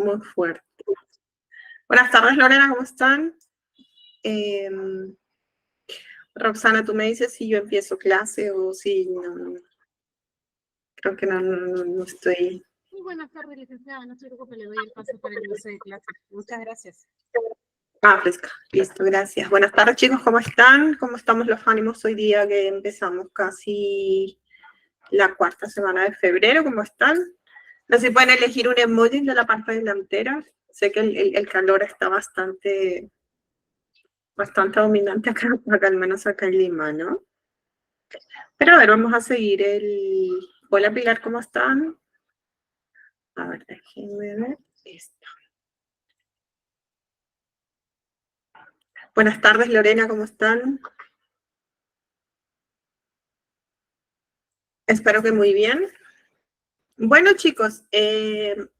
muy fuerte. Buenas tardes, Lorena, ¿cómo están? Roxana, tú me dices si yo empiezo clase o si no. Creo que no estoy. Muy buenas tardes, licenciada. No se preocupe, le doy el paso para el inicio de clase. Muchas gracias. Fresca. Listo, gracias. Buenas tardes, chicos, ¿cómo están? ¿Cómo estamos los ánimos hoy día que empezamos casi la cuarta semana de febrero? ¿Cómo están? No sé si pueden elegir un emoji de la parte delantera. Sé que el calor está bastante dominante acá, al menos acá en Lima, ¿no? Pero a ver, vamos a seguir el... Hola, Pilar, ¿cómo están? A ver, déjenme ver esto. Buenas tardes, Lorena, ¿cómo están? Espero que muy bien. Bueno, chicos,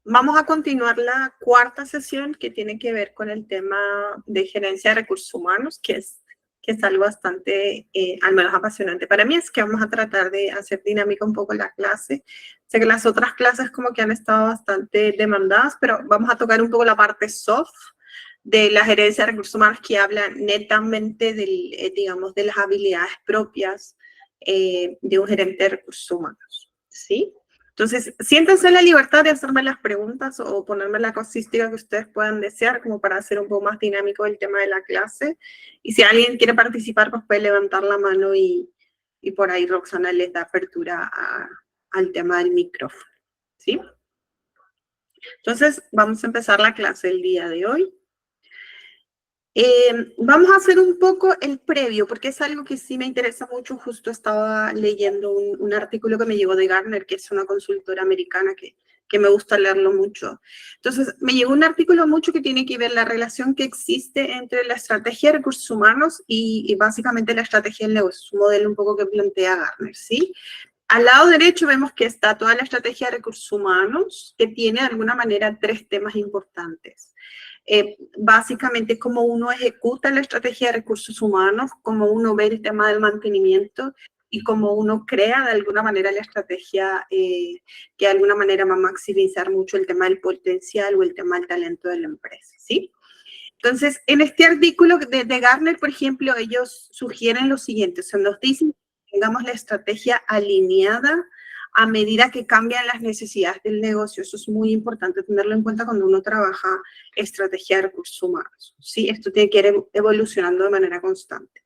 vamos a continuar la cuarta sesión que tiene que ver con el tema de gerencia de recursos humanos, que es algo bastante, al menos apasionante para mí. Es que vamos a tratar de hacer dinámica un poco la clase. Sé que las otras clases como que han estado bastante demandadas, pero vamos a tocar un poco la parte soft de la gerencia de recursos humanos, que habla netamente del, digamos, de las habilidades propias de un gerente de recursos humanos, ¿sí? Entonces, siéntense en la libertad de hacerme las preguntas o ponerme la cosística que ustedes puedan desear, como para hacer un poco más dinámico el tema de la clase. Y si alguien quiere participar, pues puede levantar la mano y por ahí Roxana les da apertura al tema del micrófono, ¿sí? Entonces, vamos a empezar la clase el día de hoy. Vamos a hacer un poco el previo, porque es algo que sí me interesa mucho. Justo estaba leyendo un artículo que me llegó de Gartner, que es una consultora americana que me gusta leerlo mucho. Entonces, me llegó un artículo mucho que tiene que ver la relación que existe entre la estrategia de recursos humanos y básicamente la estrategia del negocio, es un modelo un poco que plantea Gartner, ¿sí? Al lado derecho vemos que está toda la estrategia de recursos humanos, que tiene de alguna manera tres temas importantes. Básicamente cómo uno ejecuta la estrategia de recursos humanos, cómo uno ve el tema del mantenimiento y cómo uno crea de alguna manera la estrategia que de alguna manera va a maximizar mucho el tema del potencial o el tema del talento de la empresa, ¿sí? Entonces, en este artículo de Gartner, por ejemplo, ellos sugieren lo siguiente, o sea, nos dicen que tengamos la estrategia alineada a medida que cambian las necesidades del negocio. Eso es muy importante tenerlo en cuenta cuando uno trabaja estrategia de recursos humanos, ¿sí? Esto tiene que ir evolucionando de manera constante.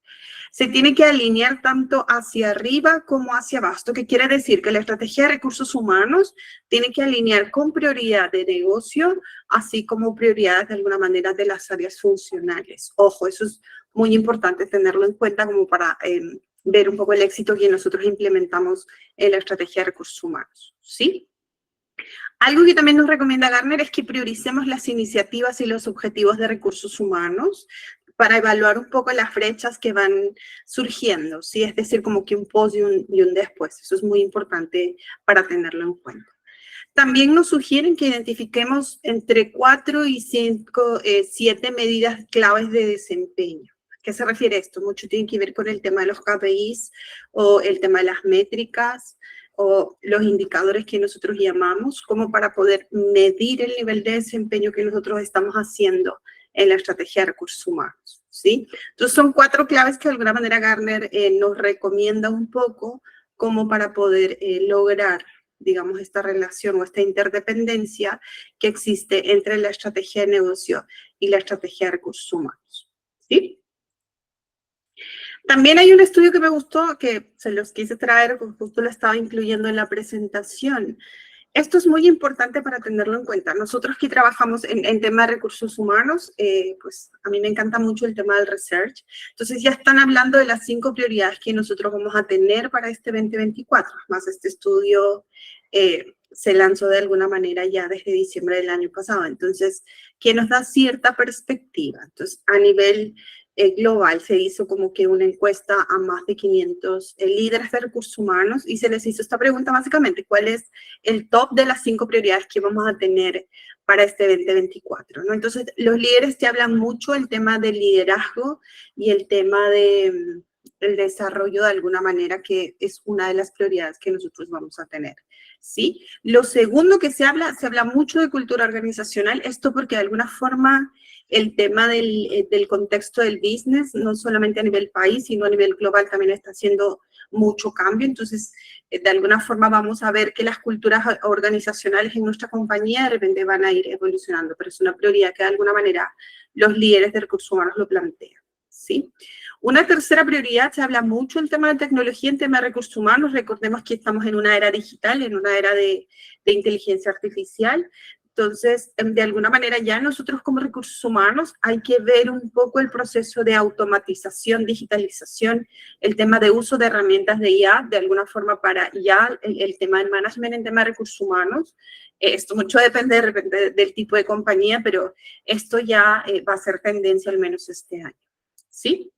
Se tiene que alinear tanto hacia arriba como hacia abajo. ¿Esto qué quiere decir? Que la estrategia de recursos humanos tiene que alinear con prioridad de negocio, así como prioridades de alguna manera de las áreas funcionales. Ojo, eso es muy importante tenerlo en cuenta como para ver un poco el éxito que nosotros implementamos en la estrategia de recursos humanos, ¿sí? Algo que también nos recomienda Gartner es que prioricemos las iniciativas y los objetivos de recursos humanos para evaluar un poco las brechas que van surgiendo, ¿sí? Es decir, como que un post y un después. Eso es muy importante para tenerlo en cuenta. También nos sugieren que identifiquemos entre 4 y 7 medidas claves de desempeño. ¿A qué se refiere esto? Mucho tiene que ver con el tema de los KPIs o el tema de las métricas o los indicadores que nosotros llamamos, como para poder medir el nivel de desempeño que nosotros estamos haciendo en la estrategia de recursos humanos, ¿sí? Entonces son 4 claves que de alguna manera Gartner nos recomienda un poco como para poder lograr, digamos, esta relación o esta interdependencia que existe entre la estrategia de negocio y la estrategia de recursos humanos, ¿sí? También hay un estudio que me gustó, que se los quise traer, porque justo lo estaba incluyendo en la presentación. Esto es muy importante para tenerlo en cuenta. Nosotros que trabajamos en tema de recursos humanos, pues a mí me encanta mucho el tema del research. Entonces ya están hablando de las 5 prioridades que nosotros vamos a tener para este 2024. Más este estudio se lanzó de alguna manera ya desde diciembre del año pasado. Entonces, que nos da cierta perspectiva. Entonces, a nivel global se hizo como que una encuesta a más de 500 líderes de recursos humanos y se les hizo esta pregunta básicamente: ¿cuál es el top de las 5 prioridades que vamos a tener para este 2024, ¿no? Entonces, los líderes te hablan mucho el tema del liderazgo y el tema del desarrollo de alguna manera, que es una de las prioridades que nosotros vamos a tener. ¿sí? Lo segundo que se habla mucho de cultura organizacional, esto porque de alguna forma el tema del contexto del business, no solamente a nivel país, sino a nivel global también está haciendo mucho cambio, entonces de alguna forma vamos a ver que las culturas organizacionales en nuestra compañía de repente van a ir evolucionando, pero es una prioridad que de alguna manera los líderes de recursos humanos lo plantean, ¿sí? Una tercera prioridad, se habla mucho del tema de tecnología, en tema de recursos humanos. Recordemos que estamos en una era digital, en una era de inteligencia artificial. Entonces, de alguna manera ya nosotros como recursos humanos hay que ver un poco el proceso de automatización, digitalización, el tema de uso de herramientas de IA, de alguna forma para ya el tema del management en tema de recursos humanos. Esto mucho depende del tipo de compañía, pero esto ya va a ser tendencia al menos este año, ¿sí?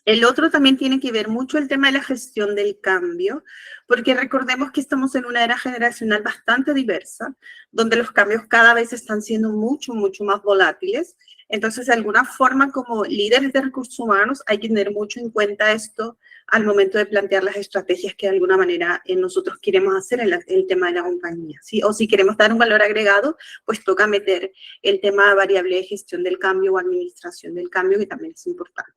El otro también tiene que ver mucho el tema de la gestión del cambio, porque recordemos que estamos en una era generacional bastante diversa, donde los cambios cada vez están siendo mucho más volátiles. Entonces, de alguna forma, como líderes de recursos humanos, hay que tener mucho en cuenta esto al momento de plantear las estrategias que de alguna manera nosotros queremos hacer en el tema de la compañía, ¿sí? O si queremos dar un valor agregado, pues toca meter el tema de variable de gestión del cambio o administración del cambio, que también es importante.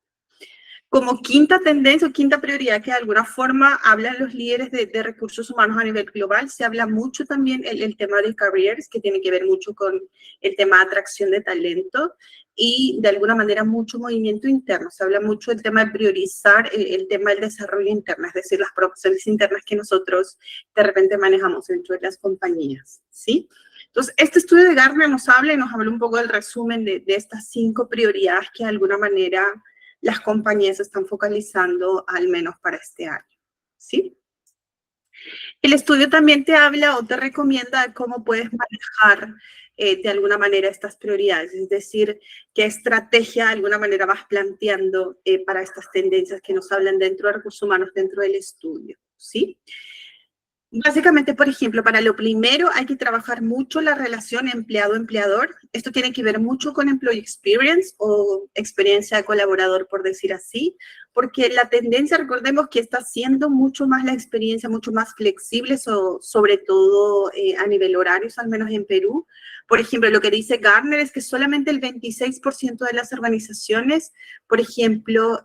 Como quinta tendencia o quinta prioridad que de alguna forma hablan los líderes de recursos humanos a nivel global, se habla mucho también el tema de careers, que tiene que ver mucho con el tema de atracción de talento y de alguna manera mucho movimiento interno. Se habla mucho del tema de priorizar el tema del desarrollo interno, es decir, las promociones internas que nosotros de repente manejamos dentro de las compañías, ¿sí? Entonces, este estudio de Gartner nos habla un poco del resumen de estas 5 prioridades que de alguna manera las compañías están focalizando al menos para este año, ¿sí? El estudio también te habla o te recomienda cómo puedes manejar de alguna manera estas prioridades, es decir, qué estrategia de alguna manera vas planteando para estas tendencias que nos hablan dentro de recursos humanos, dentro del estudio, ¿sí? Básicamente, por ejemplo, para lo primero hay que trabajar mucho la relación empleado-empleador. Esto tiene que ver mucho con employee experience o experiencia de colaborador, por decir así, porque la tendencia, recordemos que está siendo mucho más la experiencia, mucho más flexible, sobre todo a nivel horarios, al menos en Perú. Por ejemplo, lo que dice Gartner es que solamente el 26% de las organizaciones, por ejemplo,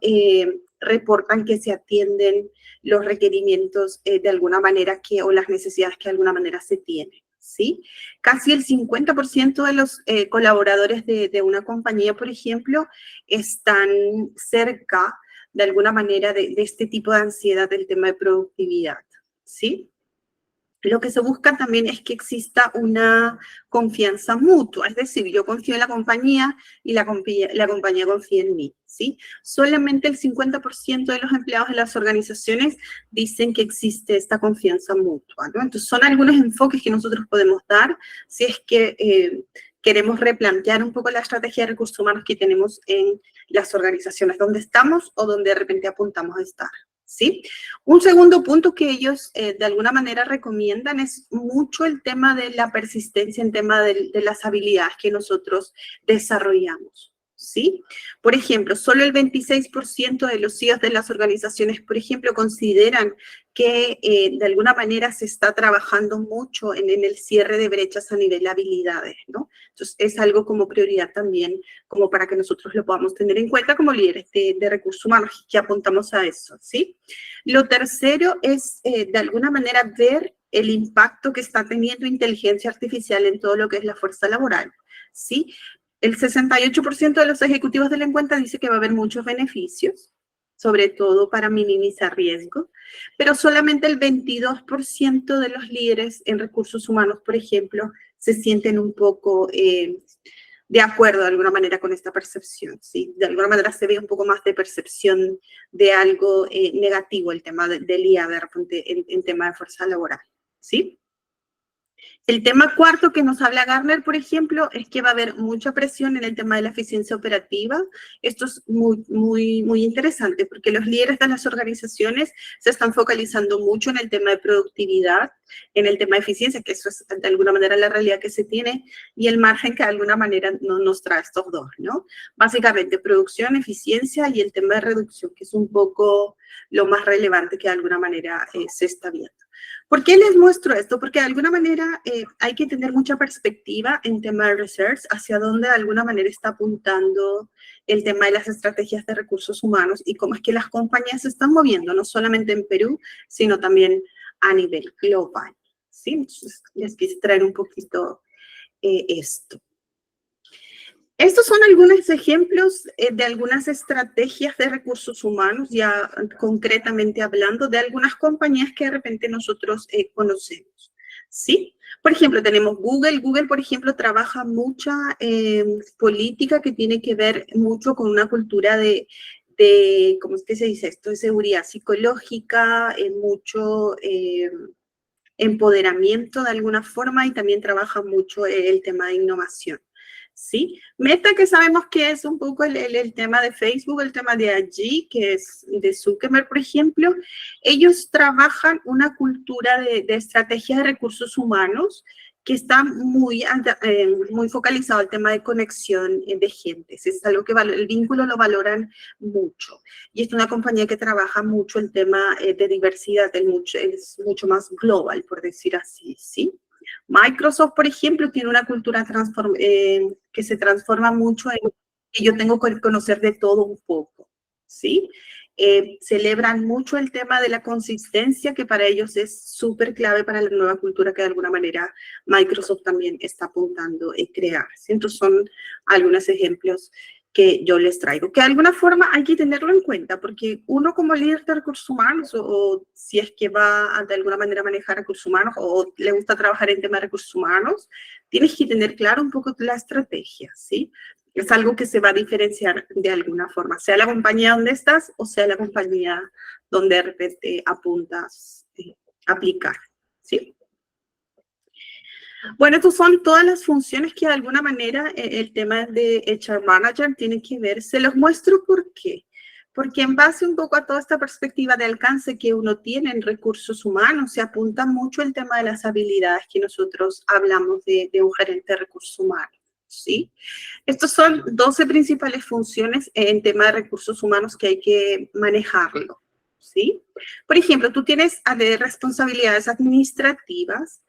reportan que se atienden los requerimientos de alguna manera o las necesidades que de alguna manera se tienen, ¿sí? Casi el 50% de los colaboradores de una compañía, por ejemplo, están cerca de alguna manera de este tipo de ansiedad del tema de productividad, ¿sí? Lo que se busca también es que exista una confianza mutua, es decir, yo confío en la compañía y la compañía confía en mí, ¿sí? Solamente el 50% de los empleados de las organizaciones dicen que existe esta confianza mutua, ¿no? Entonces, son algunos enfoques que nosotros podemos dar si es que queremos replantear un poco la estrategia de recursos humanos que tenemos en las organizaciones donde estamos o donde de repente apuntamos a estar, ¿sí? Un segundo punto que ellos de alguna manera recomiendan es mucho el tema de la persistencia en tema de las habilidades que nosotros desarrollamos, ¿sí? Por ejemplo, solo el 26% de los CEOs de las organizaciones, por ejemplo, consideran que de alguna manera se está trabajando mucho en el cierre de brechas a nivel de habilidades, ¿no? Entonces, es algo como prioridad también, como para que nosotros lo podamos tener en cuenta como líderes de recursos humanos, que apuntamos a eso, ¿sí? Lo tercero es, de alguna manera, ver el impacto que está teniendo inteligencia artificial en todo lo que es la fuerza laboral, ¿sí? El 68% de los ejecutivos de la encuesta dice que va a haber muchos beneficios, sobre todo para minimizar riesgo, pero solamente el 22% de los líderes en recursos humanos, por ejemplo, se sienten un poco de acuerdo de alguna manera con esta percepción, ¿sí? De alguna manera se ve un poco más de percepción de algo negativo el tema del IA de repente en tema de fuerza laboral, ¿sí? El tema cuarto que nos habla Gartner, por ejemplo, es que va a haber mucha presión en el tema de la eficiencia operativa. Esto es muy interesante porque los líderes de las organizaciones se están focalizando mucho en el tema de productividad, en el tema de eficiencia, que eso es de alguna manera la realidad que se tiene, y el margen que de alguna manera no nos trae estos dos, ¿no? Básicamente producción, eficiencia y el tema de reducción, que es un poco lo más relevante que de alguna manera se está viendo. ¿Por qué les muestro esto? Porque de alguna manera hay que tener mucha perspectiva en tema de research, hacia dónde de alguna manera está apuntando el tema de las estrategias de recursos humanos y cómo es que las compañías se están moviendo, no solamente en Perú, sino también a nivel global. ¿Sí? Entonces, les quise traer un poquito esto. Estos son algunos ejemplos de algunas estrategias de recursos humanos, ya concretamente hablando de algunas compañías que de repente nosotros conocemos, ¿sí? Por ejemplo, tenemos Google. Google, por ejemplo, trabaja mucha política que tiene que ver mucho con una cultura de ¿cómo es que se dice esto? De seguridad psicológica, mucho empoderamiento de alguna forma y también trabaja mucho el tema de innovación. ¿Sí? Meta, que sabemos que es un poco el tema de Facebook, el tema de allí, que es de Zuckerberg, por ejemplo. Ellos trabajan una cultura de estrategia de recursos humanos que está muy focalizado al tema de conexión de gente. Es algo que el vínculo lo valoran mucho. Y es una compañía que trabaja mucho el tema de diversidad, es mucho más global, por decir así, ¿sí? Microsoft, por ejemplo, tiene una cultura que se transforma mucho en que yo tengo que conocer de todo un poco, ¿sí? Celebran mucho el tema de la consistencia, que para ellos es súper clave para la nueva cultura que de alguna manera Microsoft también está apuntando a crear. ¿Sí? Entonces son algunos ejemplos que yo les traigo, que de alguna forma hay que tenerlo en cuenta, porque uno como líder de recursos humanos, o si es que va a de alguna manera a manejar recursos humanos, o le gusta trabajar en temas de recursos humanos, tienes que tener claro un poco la estrategia, ¿sí? Es algo que se va a diferenciar de alguna forma, sea la compañía donde estás, o sea la compañía donde de repente apuntas a aplicar, ¿sí? Bueno, estas son todas las funciones que de alguna manera el tema de HR Manager tiene que ver. Se los muestro por qué. Porque en base un poco a toda esta perspectiva de alcance que uno tiene en recursos humanos, se apunta mucho el tema de las habilidades que nosotros hablamos de un gerente de recursos humanos, ¿sí? Estos son 12 principales funciones en tema de recursos humanos que hay que manejarlo, ¿sí? Por ejemplo, tú tienes responsabilidades administrativas.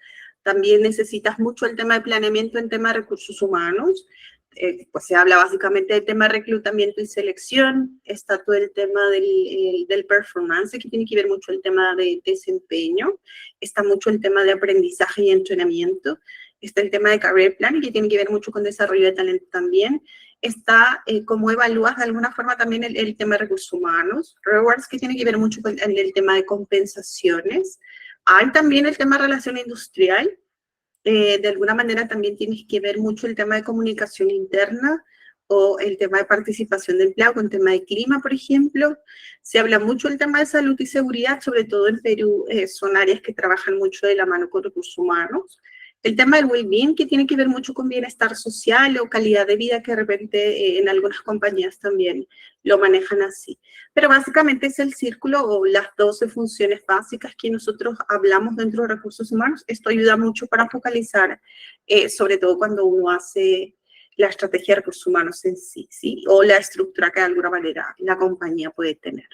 También necesitas mucho el tema de planeamiento en tema de recursos humanos. Pues se habla básicamente del tema de reclutamiento y selección. Está todo el tema del performance, que tiene que ver mucho el tema de desempeño. Está mucho el tema de aprendizaje y entrenamiento. Está el tema de career planning, que tiene que ver mucho con desarrollo de talento también. Está cómo evalúas de alguna forma también el tema de recursos humanos. Rewards, que tiene que ver mucho con el tema de compensaciones. Hay también el tema de relación industrial. De alguna manera también tienes que ver mucho el tema de comunicación interna o el tema de participación de empleado con el tema de clima, por ejemplo. Se habla mucho del tema de salud y seguridad, sobre todo en Perú, son áreas que trabajan mucho de la mano con recursos humanos. El tema del well-being, que tiene que ver mucho con bienestar social o calidad de vida, que de repente en algunas compañías también lo manejan así. Pero básicamente es el círculo o las 12 funciones básicas que nosotros hablamos dentro de recursos humanos. Esto ayuda mucho para focalizar, sobre todo cuando uno hace la estrategia de recursos humanos en sí, ¿sí? O la estructura que de alguna manera la compañía puede tener.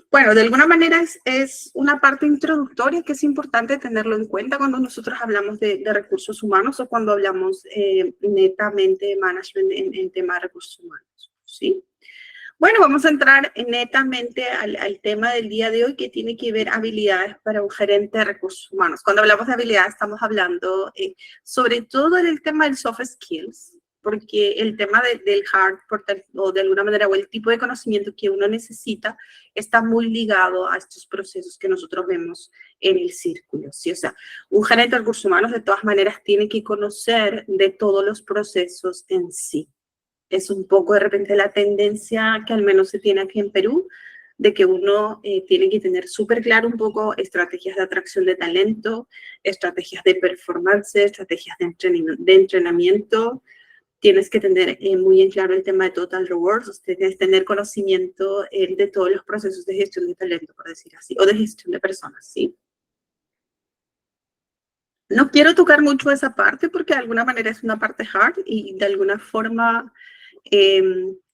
Bueno, de alguna manera es una parte introductoria que es importante tenerlo en cuenta cuando nosotros hablamos de recursos humanos o cuando hablamos netamente de management en tema de recursos humanos, ¿sí? Bueno, vamos a entrar netamente al tema del día de hoy, que tiene que ver habilidades para un gerente de recursos humanos. Cuando hablamos de habilidades estamos hablando sobre todo en el tema del soft skills, porque el tema del hard, o de alguna manera, o el tipo de conocimiento que uno necesita, está muy ligado a estos procesos que nosotros vemos en el círculo, ¿sí? O sea, un gerente de recursos humanos de todas maneras tiene que conocer de todos los procesos en sí. Es un poco de repente la tendencia que al menos se tiene aquí en Perú, de que uno tiene que tener súper claro un poco estrategias de atracción de talento, estrategias de performance, estrategias de entrenamiento. Tienes que tener muy en claro el tema de total rewards, tienes que tener conocimiento de todos los procesos de gestión de talento, por decir así, o de gestión de personas, ¿sí? No quiero tocar mucho esa parte porque de alguna manera es una parte hard y de alguna forma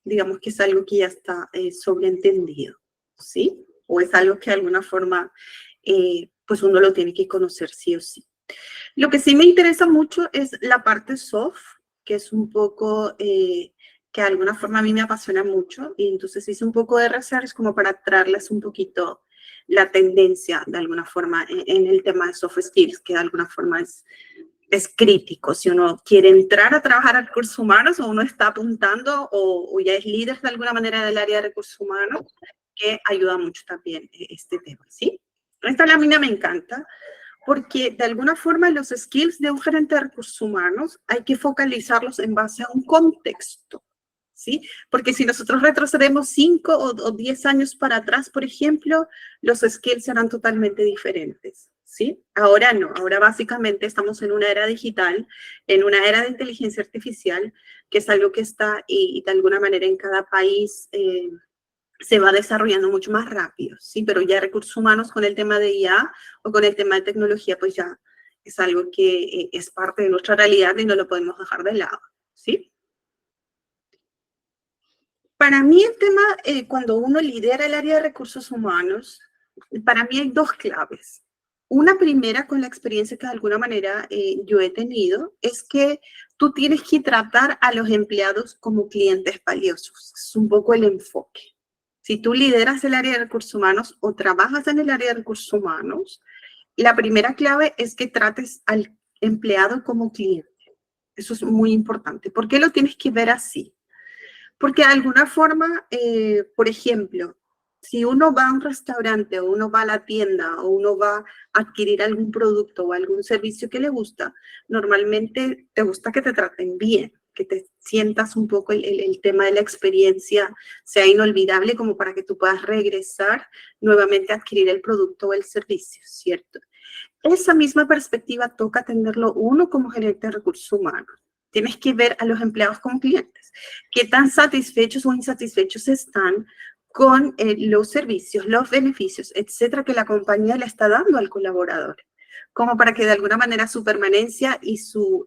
digamos que es algo que ya está sobreentendido, ¿sí? o es algo que de alguna forma pues uno lo tiene que conocer sí o sí. Lo que sí me interesa mucho es la parte soft, que es un poco, que de alguna forma a mí me apasiona mucho, y entonces hice un poco de research como para traerles un poquito la tendencia de alguna forma en el tema de soft skills, que de alguna forma es crítico. Si uno quiere entrar a trabajar a recursos humanos o uno está apuntando o ya es líder de alguna manera del área de recursos humanos, que ayuda mucho también este tema, ¿sí? Esta lámina me encanta porque de alguna forma los skills de un gerente de recursos humanos hay que focalizarlos en base a un contexto, ¿sí? Porque si nosotros retrocedemos 5 o 10 años para atrás, por ejemplo, los skills serán totalmente diferentes, ¿sí? Ahora no, ahora básicamente estamos en una era digital, en una era de inteligencia artificial, que es algo que está y de alguna manera en cada país se va desarrollando mucho más rápido, ¿sí? Pero ya recursos humanos con el tema de IA o con el tema de tecnología, pues ya es algo que es parte de nuestra realidad y no lo podemos dejar de lado, ¿sí? Para mí el tema, cuando uno lidera el área de recursos humanos, para mí hay dos claves. Una primera, con la experiencia que de alguna manera yo he tenido, es que tú tienes que tratar a los empleados como clientes valiosos. Es un poco el enfoque. Si tú lideras el área de recursos humanos o trabajas en el área de recursos humanos, la primera clave es que trates al empleado como cliente. Eso es muy importante. ¿Por qué lo tienes que ver así? Porque de alguna forma, por ejemplo, si uno va a un restaurante o uno va a la tienda o uno va a adquirir algún producto o algún servicio que le gusta, normalmente te gusta que te traten bien, que te sientas un poco el tema de la experiencia sea inolvidable como para que tú puedas regresar nuevamente a adquirir el producto o el servicio, ¿cierto? Esa misma perspectiva toca tenerlo uno como gerente de recursos humanos. Tienes que ver a los empleados como clientes. ¿Qué tan satisfechos o insatisfechos están con los servicios, los beneficios, etcétera, que la compañía le está dando al colaborador? Como para que de alguna manera su permanencia y su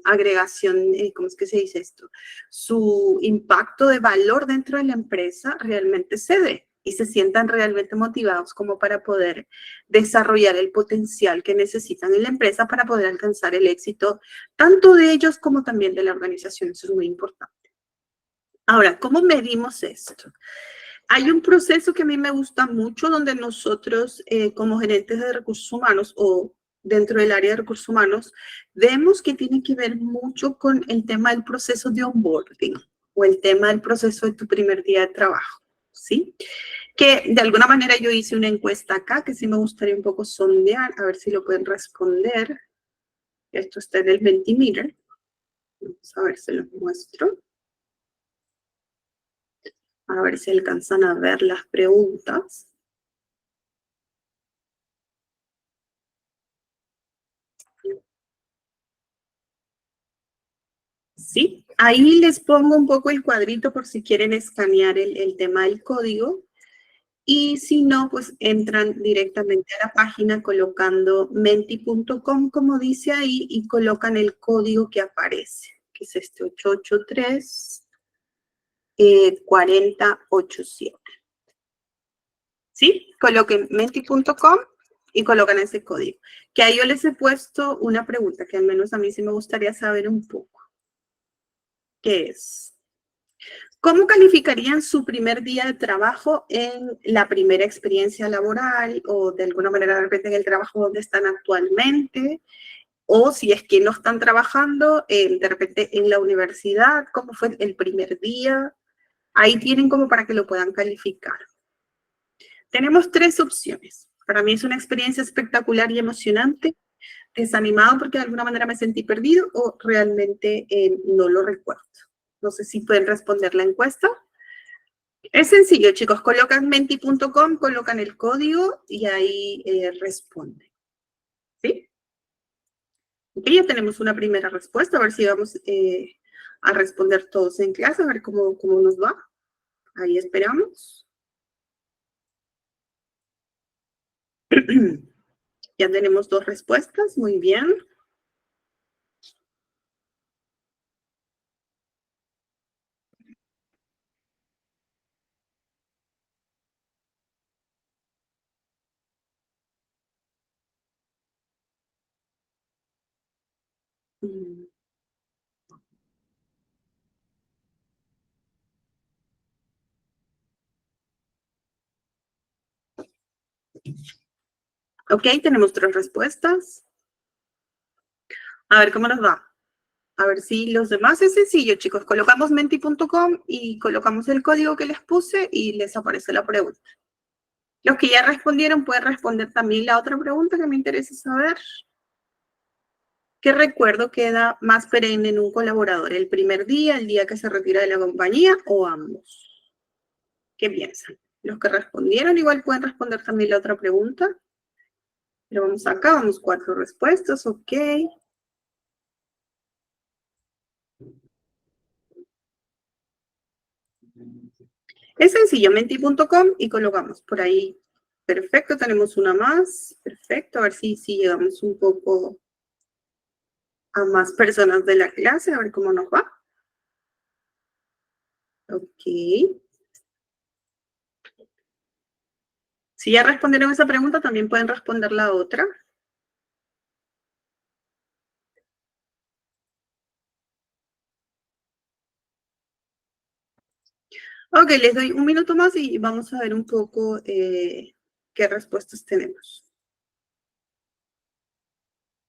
agregación, ¿cómo es que se dice esto? Su impacto de valor dentro de la empresa realmente se dé y se sientan realmente motivados como para poder desarrollar el potencial que necesitan en la empresa para poder alcanzar el éxito tanto de ellos como también de la organización. Eso es muy importante. Ahora, ¿cómo medimos esto? Hay un proceso que a mí me gusta mucho donde nosotros como gerentes de recursos humanos o dentro del área de recursos humanos vemos que tiene que ver mucho con el tema del proceso de onboarding o el tema del proceso de tu primer día de trabajo, ¿sí? Que de alguna manera yo hice una encuesta acá que sí me gustaría un poco sondear, a ver si lo pueden responder. Esto está en el Mentimeter. Vamos a ver si los muestro. A ver si alcanzan a ver las preguntas. Sí, ahí les pongo un poco el cuadrito por si quieren escanear el tema del código. Y si no, pues entran directamente a la página colocando menti.com, como dice ahí, y colocan el código que aparece, que es este 883 4087. ¿Sí? Coloquen menti.com y colocan ese código. Que ahí yo les he puesto una pregunta que al menos a mí sí me gustaría saber un poco. ¿Qué es? ¿Cómo calificarían su primer día de trabajo en la primera experiencia laboral o de alguna manera de repente en el trabajo donde están actualmente? O si es que no están trabajando, de repente en la universidad, ¿cómo fue el primer día? Ahí tienen como para que lo puedan calificar. Tenemos tres opciones. Para mí es una experiencia espectacular y emocionante, desanimado porque de alguna manera me sentí perdido o realmente no lo recuerdo. No sé si pueden responder la encuesta. Es sencillo, chicos. Colocan menti.com, colocan el código y ahí responden. ¿Sí? Ok, ya tenemos una primera respuesta. A ver si vamos a responder todos en clase, a ver cómo nos va. Ahí esperamos. Ya tenemos dos respuestas. Muy bien. Mm. Ok, tenemos 3 respuestas. A ver cómo nos va. A ver si los demás es sencillo, chicos. Colocamos menti.com y colocamos el código que les puse y les aparece la pregunta. Los que ya respondieron pueden responder también la otra pregunta que me interesa saber. ¿Qué recuerdo queda más perenne en un colaborador? ¿El primer día, el día que se retira de la compañía o ambos? ¿Qué piensan? Los que respondieron igual pueden responder también la otra pregunta. Pero vamos acá, vamos 4 respuestas, ok. Es sencillo, menti.com y colocamos por ahí. Perfecto, tenemos una más. Perfecto, a ver si llegamos un poco a más personas de la clase, a ver cómo nos va. Ok. Si ya respondieron esa pregunta, también pueden responder la otra. Ok, les doy un minuto más y vamos a ver un poco qué respuestas tenemos.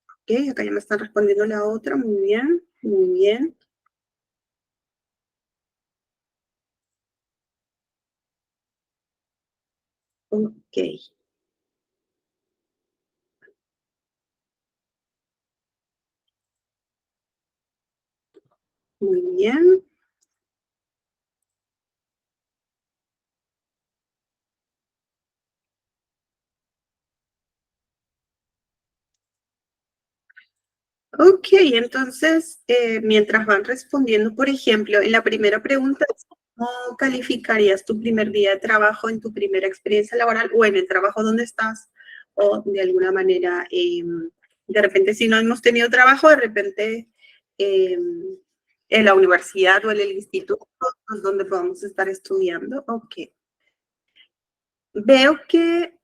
Ok, acá ya me están respondiendo la otra. Muy bien, muy bien. Ok. Muy bien. Ok, entonces, mientras van respondiendo, por ejemplo, en la primera pregunta, ¿cómo calificarías tu primer día de trabajo en tu primera experiencia laboral o en el trabajo donde estás? O de alguna manera, de repente, si no hemos tenido trabajo, de repente en la universidad o en el instituto donde podamos estar estudiando. Ok. Veo que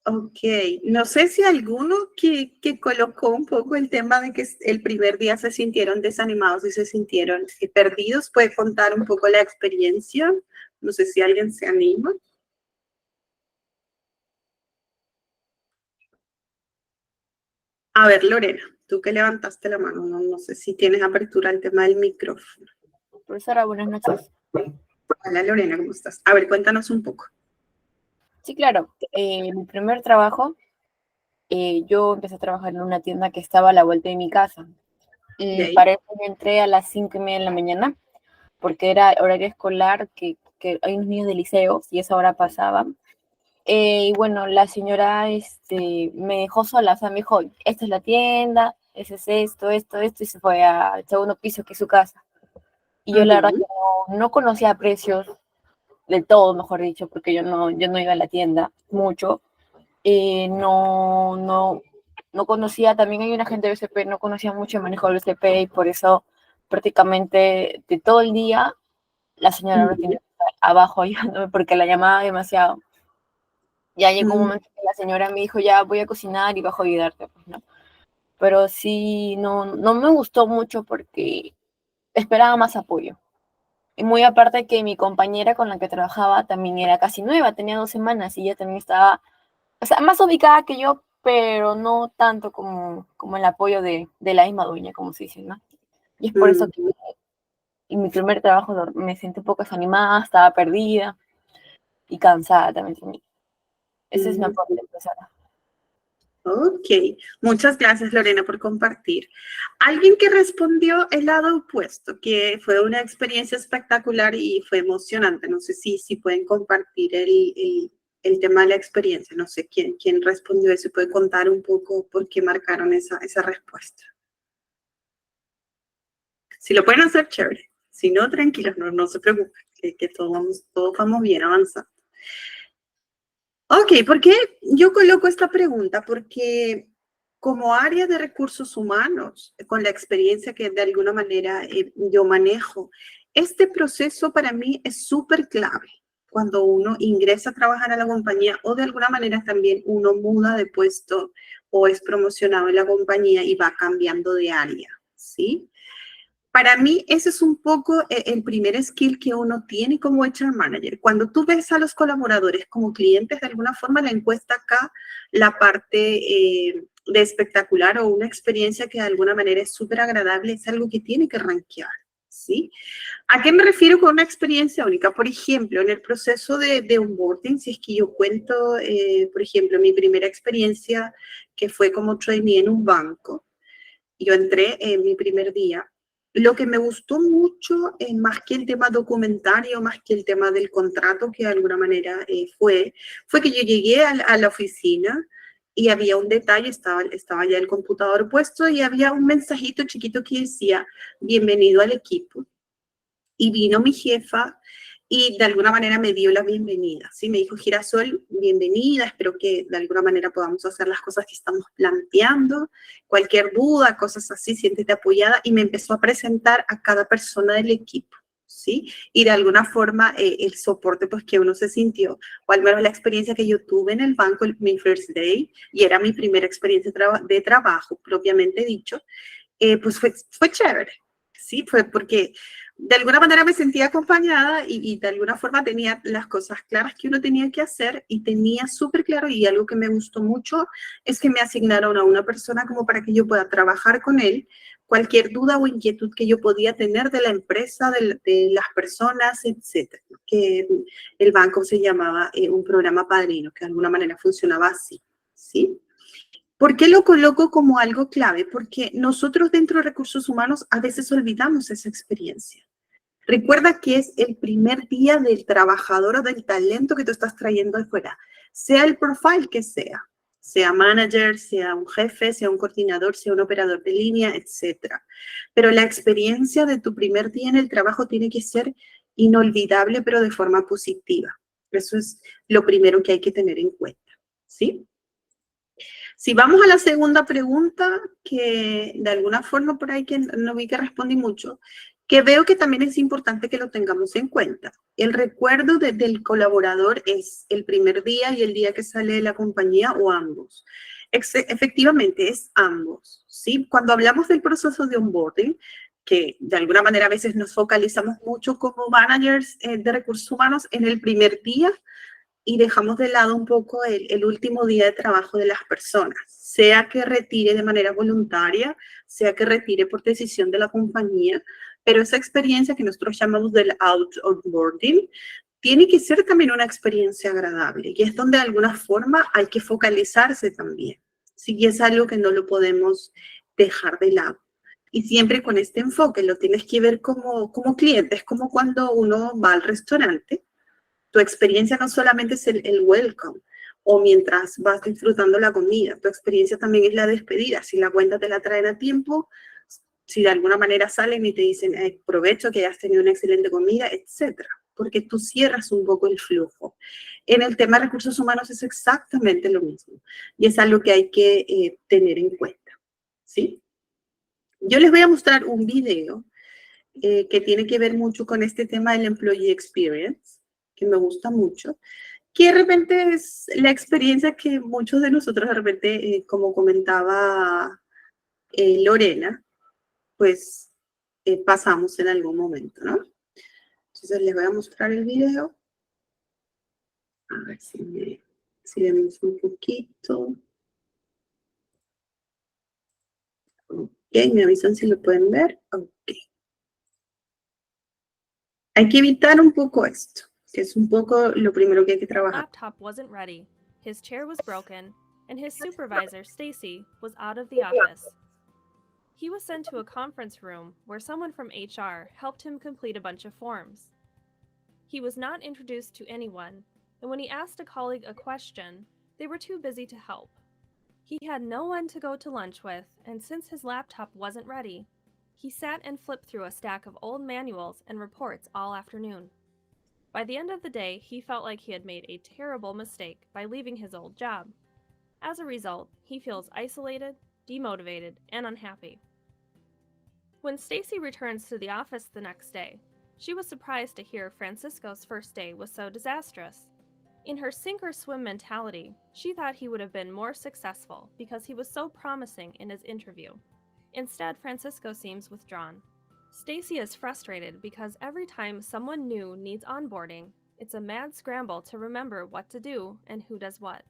ok, no sé si alguno que colocó un poco el tema de que el primer día se sintieron desanimados y se sintieron perdidos, puede contar un poco la experiencia. No sé si alguien se anima. A ver, Lorena, tú que levantaste la mano, no sé si tienes apertura al tema del micrófono. Profesora, buenas noches. Hola Lorena, ¿cómo estás? A ver, cuéntanos un poco. Sí, claro. Mi primer trabajo, yo empecé a trabajar en una tienda que estaba a la vuelta de mi casa. Y para eso yo entré a las 5:30 de la mañana, porque era horario escolar, que hay unos niños de liceo, y esa hora pasaba. Y bueno, la señora me dejó sola, o sea, me dijo, esta es la tienda, ese es esto, y se fue al segundo piso, que es su casa. Y yo la verdad que no conocía precios de todo, mejor dicho, porque yo no iba a la tienda mucho. No conocía, también hay una gente de BCP, no conocía mucho el manejo del BCP y por eso prácticamente de todo el día la señora no tenía que estar abajo ayudándome porque la llamaba demasiado. Ya llegó un momento que la señora me dijo, ya voy a cocinar y bajo a ayudarte, pues, ¿no? Pero sí, no me gustó mucho porque esperaba más apoyo. Y muy aparte que mi compañera con la que trabajaba también era casi nueva, tenía 2 semanas y ella también estaba, o sea, más ubicada que yo, pero no tanto como el apoyo de la misma dueña, como se dice, ¿no? Y es por eso que en mi primer trabajo me sentí un poco desanimada, estaba perdida y cansada también. Ese es mi aporte, profesora. Ok, muchas gracias Lorena por compartir. Alguien que respondió el lado opuesto, que fue una experiencia espectacular y fue emocionante. No sé si pueden compartir el tema de la experiencia. No sé quién respondió eso y puede contar un poco por qué marcaron esa respuesta. Si lo pueden hacer, chévere. Si no, tranquilos, no se preocupen, que todos vamos bien avanzando. Ok, ¿por qué yo coloco esta pregunta? Porque como área de recursos humanos, con la experiencia que de alguna manera yo manejo, este proceso para mí es súper clave. cuando uno ingresa a trabajar a la compañía o de alguna manera también uno muda de puesto o es promocionado en la compañía y va cambiando de área, ¿sí? Para mí, ese es un poco el primer skill que uno tiene como HR manager. Cuando tú ves a los colaboradores como clientes, de alguna forma la encuesta acá, la parte de espectacular o una experiencia que de alguna manera es súper agradable, es algo que tiene que rankear, ¿sí? ¿A qué me refiero con una experiencia única? Por ejemplo, en el proceso de onboarding, si es que yo cuento, por ejemplo, mi primera experiencia que fue como trainee en un banco, yo entré en mi primer día. Lo que me gustó mucho, más que el tema documentario, más que el tema del contrato, que de alguna manera fue que yo llegué a la oficina y había un detalle, estaba ya el computador puesto y había un mensajito chiquito que decía, bienvenido al equipo. Y vino mi jefa y de alguna manera me dio la bienvenida, ¿sí? Me dijo, Girasol, bienvenida, espero que de alguna manera podamos hacer las cosas que estamos planteando, cualquier duda, cosas así, siéntete apoyada, y me empezó a presentar a cada persona del equipo, ¿sí? Y de alguna forma el soporte pues que uno se sintió, o al menos la experiencia que yo tuve en el banco, mi first day, y era mi primera experiencia de trabajo, propiamente dicho, pues fue chévere, ¿sí? Fue porque de alguna manera me sentía acompañada y de alguna forma tenía las cosas claras que uno tenía que hacer y tenía súper claro, y algo que me gustó mucho es que me asignaron a una persona como para que yo pueda trabajar con él cualquier duda o inquietud que yo podía tener de la empresa, de las personas, etcétera. Que el banco se llamaba un programa padrino, que de alguna manera funcionaba así, ¿sí? ¿Por qué lo coloco como algo clave? Porque nosotros dentro de recursos humanos a veces olvidamos esa experiencia. Recuerda que es el primer día del trabajador o del talento que tú estás trayendo afuera, sea el profile que sea manager, sea un jefe, sea un coordinador, sea un operador de línea, etc. Pero la experiencia de tu primer día en el trabajo tiene que ser inolvidable, pero de forma positiva. Eso es lo primero que hay que tener en cuenta, ¿sí? Si vamos a la segunda pregunta, que de alguna forma por ahí que no vi que respondí mucho, que veo que también es importante que lo tengamos en cuenta. El recuerdo del colaborador es el primer día y el día que sale de la compañía o ambos. Efectivamente, es ambos, ¿sí? Cuando hablamos del proceso de onboarding, que de alguna manera a veces nos focalizamos mucho como managers de recursos humanos en el primer día, y dejamos de lado un poco el último día de trabajo de las personas, sea que retire de manera voluntaria, sea que retire por decisión de la compañía, pero esa experiencia que nosotros llamamos del outboarding tiene que ser también una experiencia agradable, y es donde de alguna forma hay que focalizarse también, ¿sí? Y es algo que no lo podemos dejar de lado. Y siempre con este enfoque lo tienes que ver como cliente, es como cuando uno va al restaurante. Tu experiencia no solamente es el welcome o mientras vas disfrutando la comida, tu experiencia también es la despedida. Si la cuenta te la traen a tiempo, si de alguna manera salen y te dicen, provecho que hayas tenido una excelente comida, etcétera, porque tú cierras un poco el flujo. En el tema de recursos humanos es exactamente lo mismo y es algo que hay que tener en cuenta, ¿sí? Yo les voy a mostrar un video que tiene que ver mucho con este tema del employee experience, que me gusta mucho, que de repente es la experiencia que muchos de nosotros de repente, como comentaba Lorena, pues pasamos en algún momento, ¿no? Entonces les voy a mostrar el video. A ver si vemos un poquito. Ok, me avisan si lo pueden ver. Ok. Hay que evitar un poco esto, que es un poco lo primero que hay que trabajar. Laptop wasn't ready. His chair was broken, and his supervisor, Stacy, was out of the office. He was sent to a conference room where someone from HR helped him complete a bunch of forms. He was not introduced to anyone, and when he asked a colleague a question, they were too busy to help. He had no one to go to lunch with, and since his laptop wasn't ready, he sat and flipped through a stack of old manuals and reports all afternoon. By the end of the day, he felt like he had made a terrible mistake by leaving his old job. As a result, he feels isolated, demotivated, and unhappy. When Stacy returns to the office the next day, She was surprised to hear Francisco's first day was so disastrous. In her sink-or-swim mentality, she thought he would have been more successful because he was so promising in his interview. Instead, Francisco seems withdrawn. Stacy is frustrated because every time someone new needs onboarding, it's a mad scramble to remember what to do and who does what.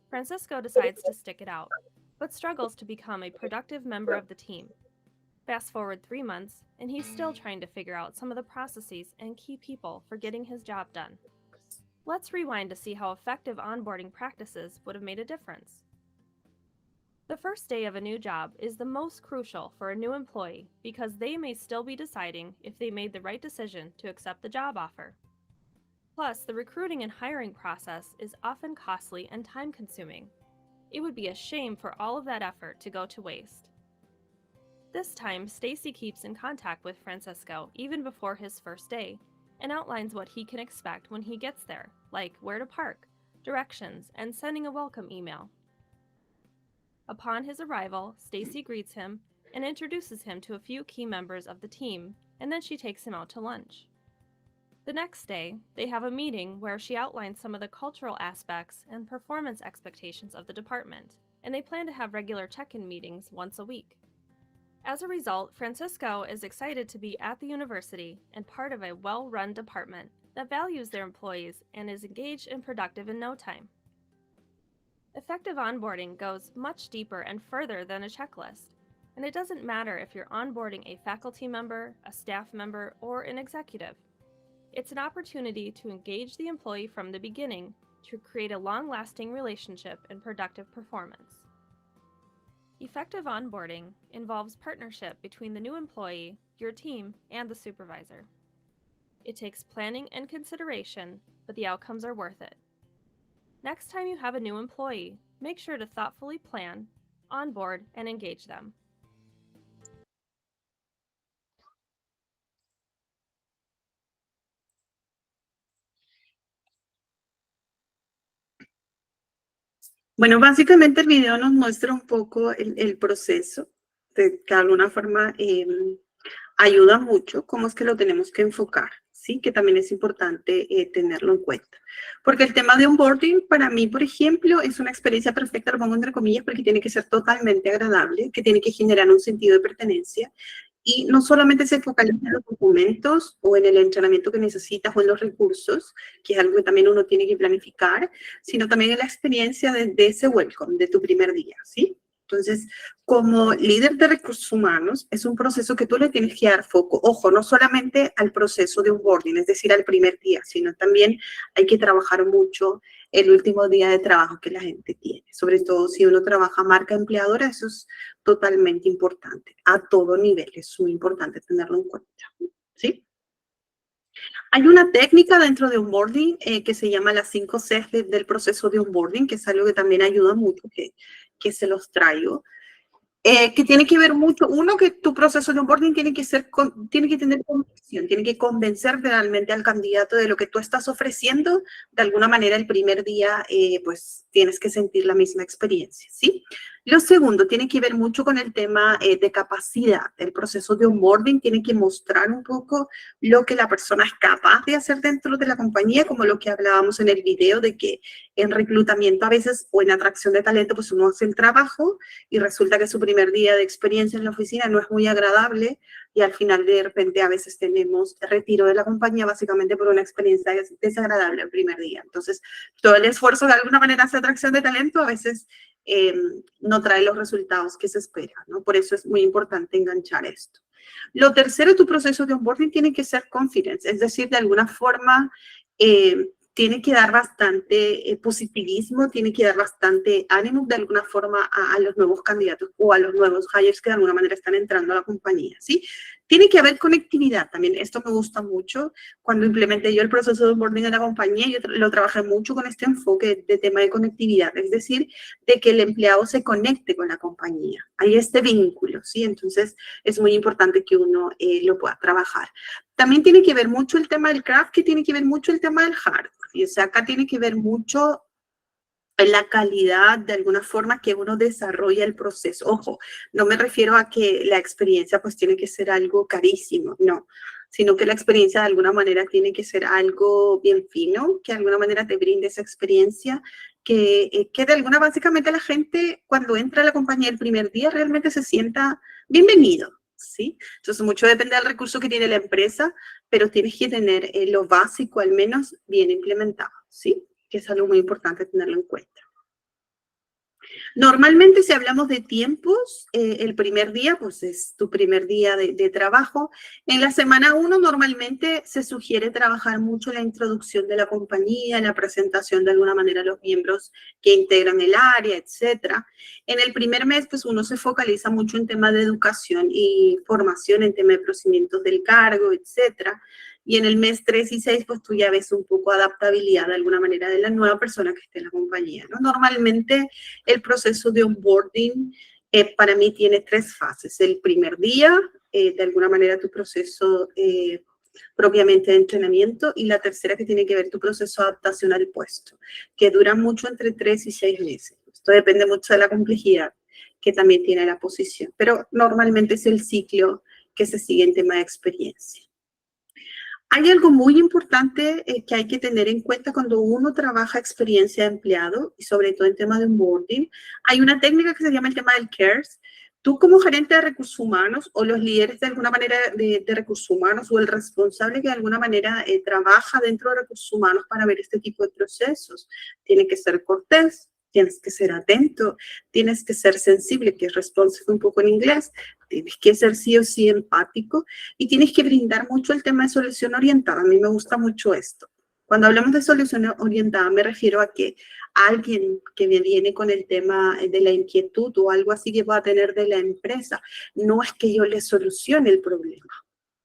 Francisco decides to stick it out, but struggles to become a productive member of the team. Fast forward 3 months, and he's still trying to figure out some of the processes and key people for getting his job done. Let's rewind to see how effective onboarding practices would have made a difference. The first day of a new job is the most crucial for a new employee because they may still be deciding if they made the right decision to accept the job offer. Plus, the recruiting and hiring process is often costly and time-consuming. It would be a shame for all of that effort to go to waste. This time, Stacy keeps in contact with Francisco even before his first day and outlines what he can expect when he gets there, like where to park, directions, and sending a welcome email. Upon his arrival, Stacy greets him and introduces him to a few key members of the team, and then she takes him out to lunch. The next day, they have a meeting where she outlines some of the cultural aspects and performance expectations of the department, and they plan to have regular check-in meetings once a week. As a result, Francisco is excited to be at the university and part of a well-run department that values their employees and is engaged and productive in no time. Effective onboarding goes much deeper and further than a checklist, and it doesn't matter if you're onboarding a faculty member, a staff member, or an executive. It's an opportunity to engage the employee from the beginning to create a long-lasting relationship and productive performance. Effective onboarding involves partnership between the new employee, your team, and the supervisor. It takes planning and consideration, but the outcomes are worth it. Next time you have a new employee, make sure to thoughtfully plan, onboard, and engage them. Bueno, básicamente el video nos muestra un poco el proceso, que de alguna forma ayuda mucho cómo es que lo tenemos que enfocar, ¿sí? Que también es importante tenerlo en cuenta. Porque el tema de onboarding, para mí, por ejemplo, es una experiencia perfecta, lo pongo entre comillas, porque tiene que ser totalmente agradable, que tiene que generar un sentido de pertenencia. Y no solamente se focaliza en los documentos o en el entrenamiento que necesitas o en los recursos, que es algo que también uno tiene que planificar, sino también en la experiencia de ese welcome, de tu primer día, ¿sí? Entonces, como líder de recursos humanos, es un proceso que tú le tienes que dar foco. Ojo, no solamente al proceso de onboarding, es decir, al primer día, sino también hay que trabajar mucho el último día de trabajo que la gente tiene. Sobre todo si uno trabaja marca empleadora, eso es totalmente importante. A todo nivel es muy importante tenerlo en cuenta, ¿sí? Hay una técnica dentro de onboarding que se llama las 5 Cs del proceso de onboarding, que es algo que también ayuda mucho, que se los traigo. Que tiene que ver mucho, uno, que tu proceso de onboarding tiene que tener convicción, tiene que convencer realmente al candidato de lo que tú estás ofreciendo. De alguna manera, el primer día, pues, tienes que sentir la misma experiencia, ¿sí? Lo segundo, tiene que ver mucho con el tema de capacidad. El proceso de onboarding tiene que mostrar un poco lo que la persona es capaz de hacer dentro de la compañía, como lo que hablábamos en el video, de que en reclutamiento a veces, o en atracción de talento, pues uno hace el trabajo y resulta que su primer día de experiencia en la oficina no es muy agradable y al final de repente a veces tenemos retiro de la compañía básicamente por una experiencia desagradable el primer día. Entonces, todo el esfuerzo de alguna manera hace atracción de talento a veces no trae los resultados que se esperan, ¿no? Por eso es muy importante enganchar esto. Lo tercero, tu proceso de onboarding tiene que ser confidence, es decir, de alguna forma tiene que dar bastante positivismo, tiene que dar bastante ánimo de alguna forma a los nuevos candidatos o a los nuevos hires que de alguna manera están entrando a la compañía, ¿sí? Tiene que haber conectividad también. Esto me gusta mucho. Cuando implementé yo el proceso de onboarding en la compañía, yo lo trabajé mucho con este enfoque de tema de conectividad, es decir, de que el empleado se conecte con la compañía. Hay este vínculo, ¿sí? Entonces, es muy importante que uno lo pueda trabajar. También tiene que ver mucho el tema del craft, que tiene que ver mucho el tema del hard. Y, o sea, acá tiene que ver mucho en la calidad, de alguna forma, que uno desarrolla el proceso. Ojo, no me refiero a que la experiencia pues tiene que ser algo carísimo, no, sino que la experiencia de alguna manera tiene que ser algo bien fino, que de alguna manera te brinde esa experiencia, que de alguna, básicamente la gente cuando entra a la compañía el primer día realmente se sienta bienvenido, ¿sí? Entonces mucho depende del recurso que tiene la empresa, pero tienes que tener lo básico al menos bien implementado, ¿sí? Que es algo muy importante tenerlo en cuenta. Normalmente, si hablamos de tiempos, el primer día, pues es tu primer día de trabajo. En la semana 1, normalmente se sugiere trabajar mucho la introducción de la compañía, la presentación de alguna manera a los miembros que integran el área, etc. En el primer mes, pues uno se focaliza mucho en temas de educación y formación, en temas de procedimientos del cargo, etc. Y en el mes 3 y 6, pues tú ya ves un poco adaptabilidad de alguna manera de la nueva persona que esté en la compañía, ¿no? Normalmente el proceso de onboarding para mí tiene 3 fases. El primer día, de alguna manera tu proceso propiamente de entrenamiento, y la tercera que tiene que ver tu proceso de adaptación al puesto, que dura mucho entre 3 y 6 meses. Esto depende mucho de la complejidad que también tiene la posición, pero normalmente es el ciclo que se sigue en tema de experiencia. Hay algo muy importante que hay que tener en cuenta cuando uno trabaja experiencia de empleado, y sobre todo en tema de onboarding. Hay una técnica que se llama el tema del CARES. Tú como gerente de recursos humanos o los líderes de alguna manera de recursos humanos o el responsable que de alguna manera trabaja dentro de recursos humanos para ver este tipo de procesos, tiene que ser cortés, tienes que ser atento, tienes que ser sensible, que es responsive un poco en inglés, tienes que ser sí o sí empático y tienes que brindar mucho el tema de solución orientada. A mí me gusta mucho esto. Cuando hablamos de solución orientada me refiero a que alguien que me viene con el tema de la inquietud o algo así que va a tener de la empresa, no es que yo le solucione el problema,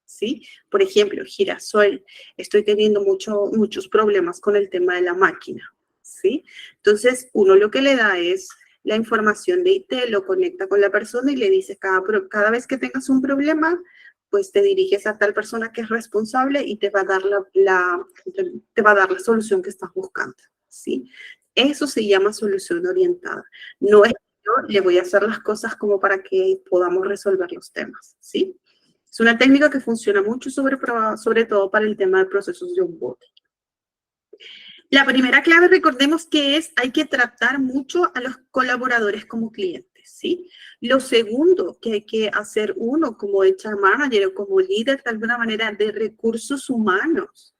¿sí? Por ejemplo, Girasol, estoy teniendo muchos problemas con el tema de la máquina, ¿sí? Entonces, uno lo que le da es la información de IT, lo conecta con la persona y le dice, cada vez que tengas un problema, pues te diriges a tal persona que es responsable y te va a dar te va a dar la solución que estás buscando, ¿sí? Eso se llama solución orientada. No es que yo le voy a hacer las cosas como para que podamos resolver los temas, ¿sí? Es una técnica que funciona mucho, sobre todo para el tema de procesos de onboarding. La primera clave, recordemos que hay que tratar mucho a los colaboradores como clientes, ¿sí? Lo segundo que hay que hacer uno como HR manager o como líder de alguna manera de recursos humanos,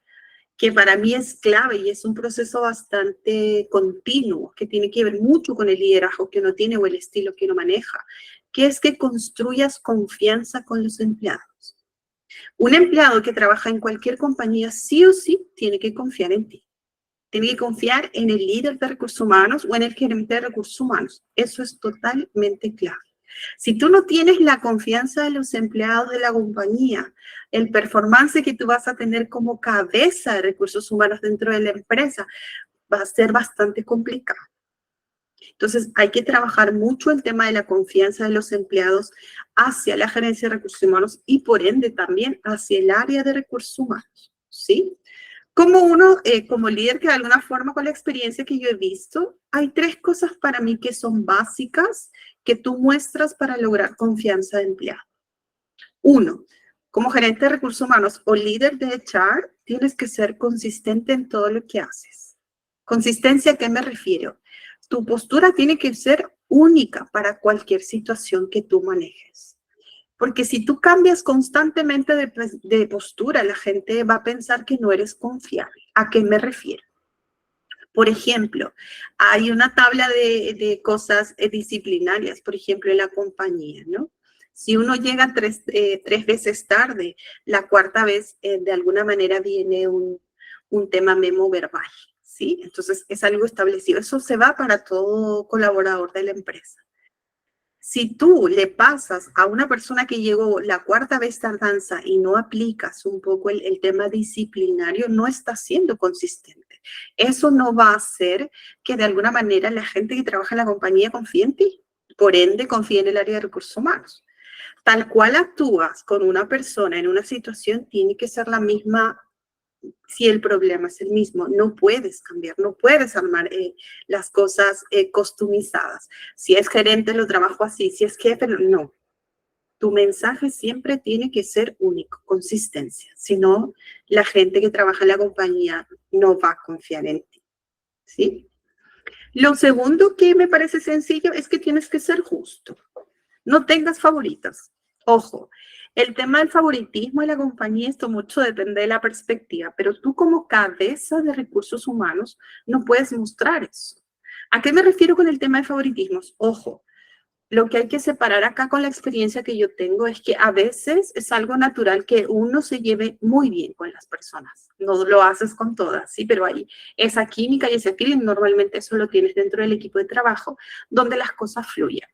que para mí es clave y es un proceso bastante continuo, que tiene que ver mucho con el liderazgo que uno tiene o el estilo que uno maneja, que es que construyas confianza con los empleados. Un empleado que trabaja en cualquier compañía sí o sí tiene que confiar en ti. Tiene que confiar en el líder de recursos humanos o en el gerente de recursos humanos. Eso es totalmente clave. Si tú no tienes la confianza de los empleados de la compañía, el performance que tú vas a tener como cabeza de recursos humanos dentro de la empresa va a ser bastante complicado. Entonces, hay que trabajar mucho el tema de la confianza de los empleados hacia la gerencia de recursos humanos y, por ende, también hacia el área de recursos humanos, ¿sí? Como líder que de alguna forma con la experiencia que yo he visto, hay 3 cosas para mí que son básicas que tú muestras para lograr confianza de empleado. 1, como gerente de recursos humanos o líder de HR, tienes que ser consistente en todo lo que haces. ¿Consistencia a qué me refiero? Tu postura tiene que ser única para cualquier situación que tú manejes. Porque si tú cambias constantemente de postura, la gente va a pensar que no eres confiable. ¿A qué me refiero? Por ejemplo, hay una tabla de cosas disciplinarias, por ejemplo, en la compañía, ¿no? Si uno llega 3 veces tarde, la 4ª vez de alguna manera viene un tema memo verbal, ¿sí? Entonces, es algo establecido. Eso se va para todo colaborador de la empresa. Si tú le pasas a una persona que llegó la 4ª vez tardanza y no aplicas un poco el tema disciplinario, no estás siendo consistente. Eso no va a hacer que de alguna manera la gente que trabaja en la compañía confíe en ti, por ende confíe en el área de recursos humanos. Tal cual actúas con una persona en una situación, tiene que ser la misma si el problema es el mismo. No puedes cambiar, no puedes armar las cosas customizadas. Si es gerente, lo trabajo así. Si es jefe, no. Tu mensaje siempre tiene que ser único, consistencia. Si no, la gente que trabaja en la compañía no va a confiar en ti. ¿Sí? Lo segundo que me parece sencillo es que tienes que ser justo. No tengas favoritos. Ojo, el tema del favoritismo en la compañía, esto mucho depende de la perspectiva, pero tú como cabeza de recursos humanos no puedes mostrar eso. ¿A qué me refiero con el tema de favoritismos? Ojo, lo que hay que separar acá con la experiencia que yo tengo es que a veces es algo natural que uno se lleve muy bien con las personas. No lo haces con todas, sí, pero hay esa química y ese feeling, normalmente eso lo tienes dentro del equipo de trabajo, donde las cosas fluyen.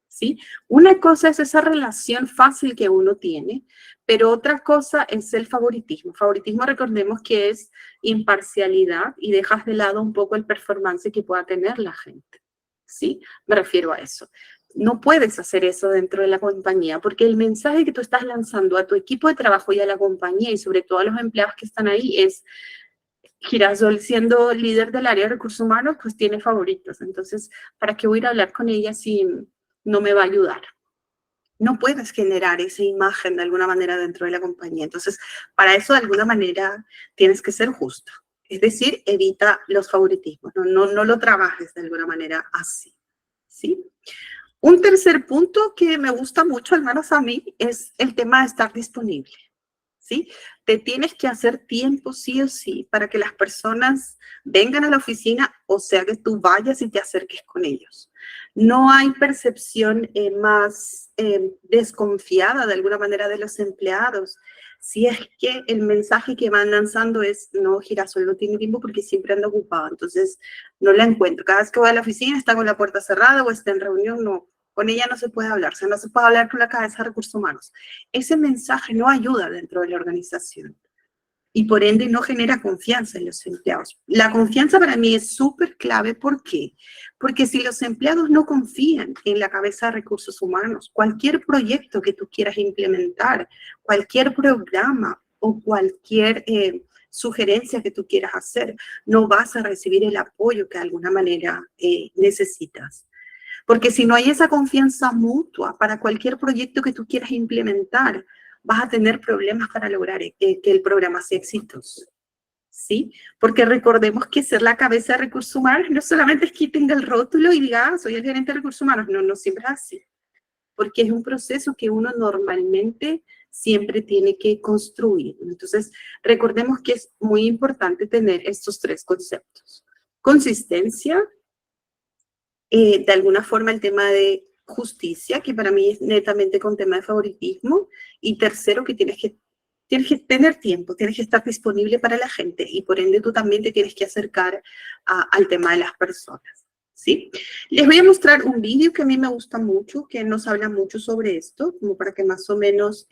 ¿Sí? Una cosa es esa relación fácil que uno tiene, pero otra cosa es el favoritismo. Favoritismo, recordemos que es imparcialidad y dejas de lado un poco el performance que pueda tener la gente. ¿Sí? Me refiero a eso. No puedes hacer eso dentro de la compañía porque el mensaje que tú estás lanzando a tu equipo de trabajo y a la compañía y sobre todo a los empleados que están ahí es: Girasol, siendo líder del área de recursos humanos, pues tiene favoritos. Entonces, ¿para qué voy a ir a hablar con ella si no me va a ayudar? No puedes generar esa imagen de alguna manera dentro de la compañía. Entonces, para eso de alguna manera tienes que ser justo. Es decir, evita los favoritismos, no lo trabajes de alguna manera así. ¿Sí? Un tercer punto que me gusta mucho, al menos a mí, es el tema de estar disponible. ¿Sí? Te tienes que hacer tiempo sí o sí para que las personas vengan a la oficina, o sea que tú vayas y te acerques con ellos. No hay percepción más desconfiada de alguna manera de los empleados. Si es que el mensaje que van lanzando es: no, Girasol no tiene tiempo porque siempre anda ocupado, entonces no la encuentro. Cada vez que voy a la oficina está con la puerta cerrada o está en reunión, no. Con ella no se puede hablar, o sea, no se puede hablar con la cabeza de recursos humanos. Ese mensaje no ayuda dentro de la organización y por ende no genera confianza en los empleados. La confianza para mí es súper clave. ¿Por qué? Porque si los empleados no confían en la cabeza de recursos humanos, cualquier proyecto que tú quieras implementar, cualquier programa o cualquier sugerencia que tú quieras hacer, no vas a recibir el apoyo que de alguna manera necesitas. Porque si no hay esa confianza mutua para cualquier proyecto que tú quieras implementar, vas a tener problemas para lograr que el programa sea exitoso. ¿Sí? Porque recordemos que ser la cabeza de recursos humanos no solamente es que tenga el rótulo y diga: soy el gerente de recursos humanos. No, no siempre es así. Porque es un proceso que uno normalmente siempre tiene que construir. Entonces, recordemos que es muy importante tener estos tres conceptos: consistencia, de alguna forma el tema de justicia, que para mí es netamente con tema de favoritismo, y tercero, que tienes que tener tiempo, tienes que estar disponible para la gente y por ende tú también te tienes que acercar al tema de las personas, ¿sí? Les voy a mostrar un vídeo que a mí me gusta mucho, que nos habla mucho sobre esto, como para que más o menos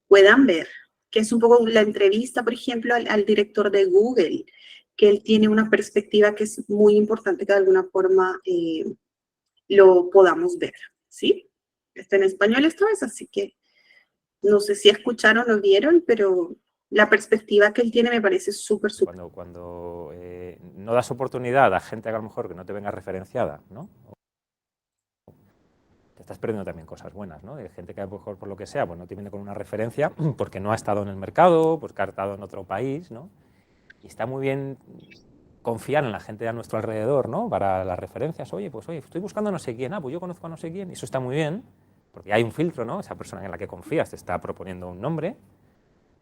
puedan ver, que es un poco la entrevista, por ejemplo, al director de Google, que él tiene una perspectiva que es muy importante que de alguna forma lo podamos ver, ¿sí? Está en español esta vez, así que no sé si escucharon o vieron, pero la perspectiva que él tiene me parece súper. Cuando no das oportunidad a gente que a lo mejor que no te venga referenciada, ¿no? Te estás perdiendo también cosas buenas, ¿no? De gente que a lo mejor por lo que sea pues no te viene con una referencia porque no ha estado en el mercado, pues que ha estado en otro país, ¿no? Y está muy bien confiar en la gente a nuestro alrededor, ¿no? Para las referencias. Oye, estoy buscando a no sé quién. Pues yo conozco a no sé quién. Y eso está muy bien, porque hay un filtro, ¿no? Esa persona en la que confías te está proponiendo un nombre,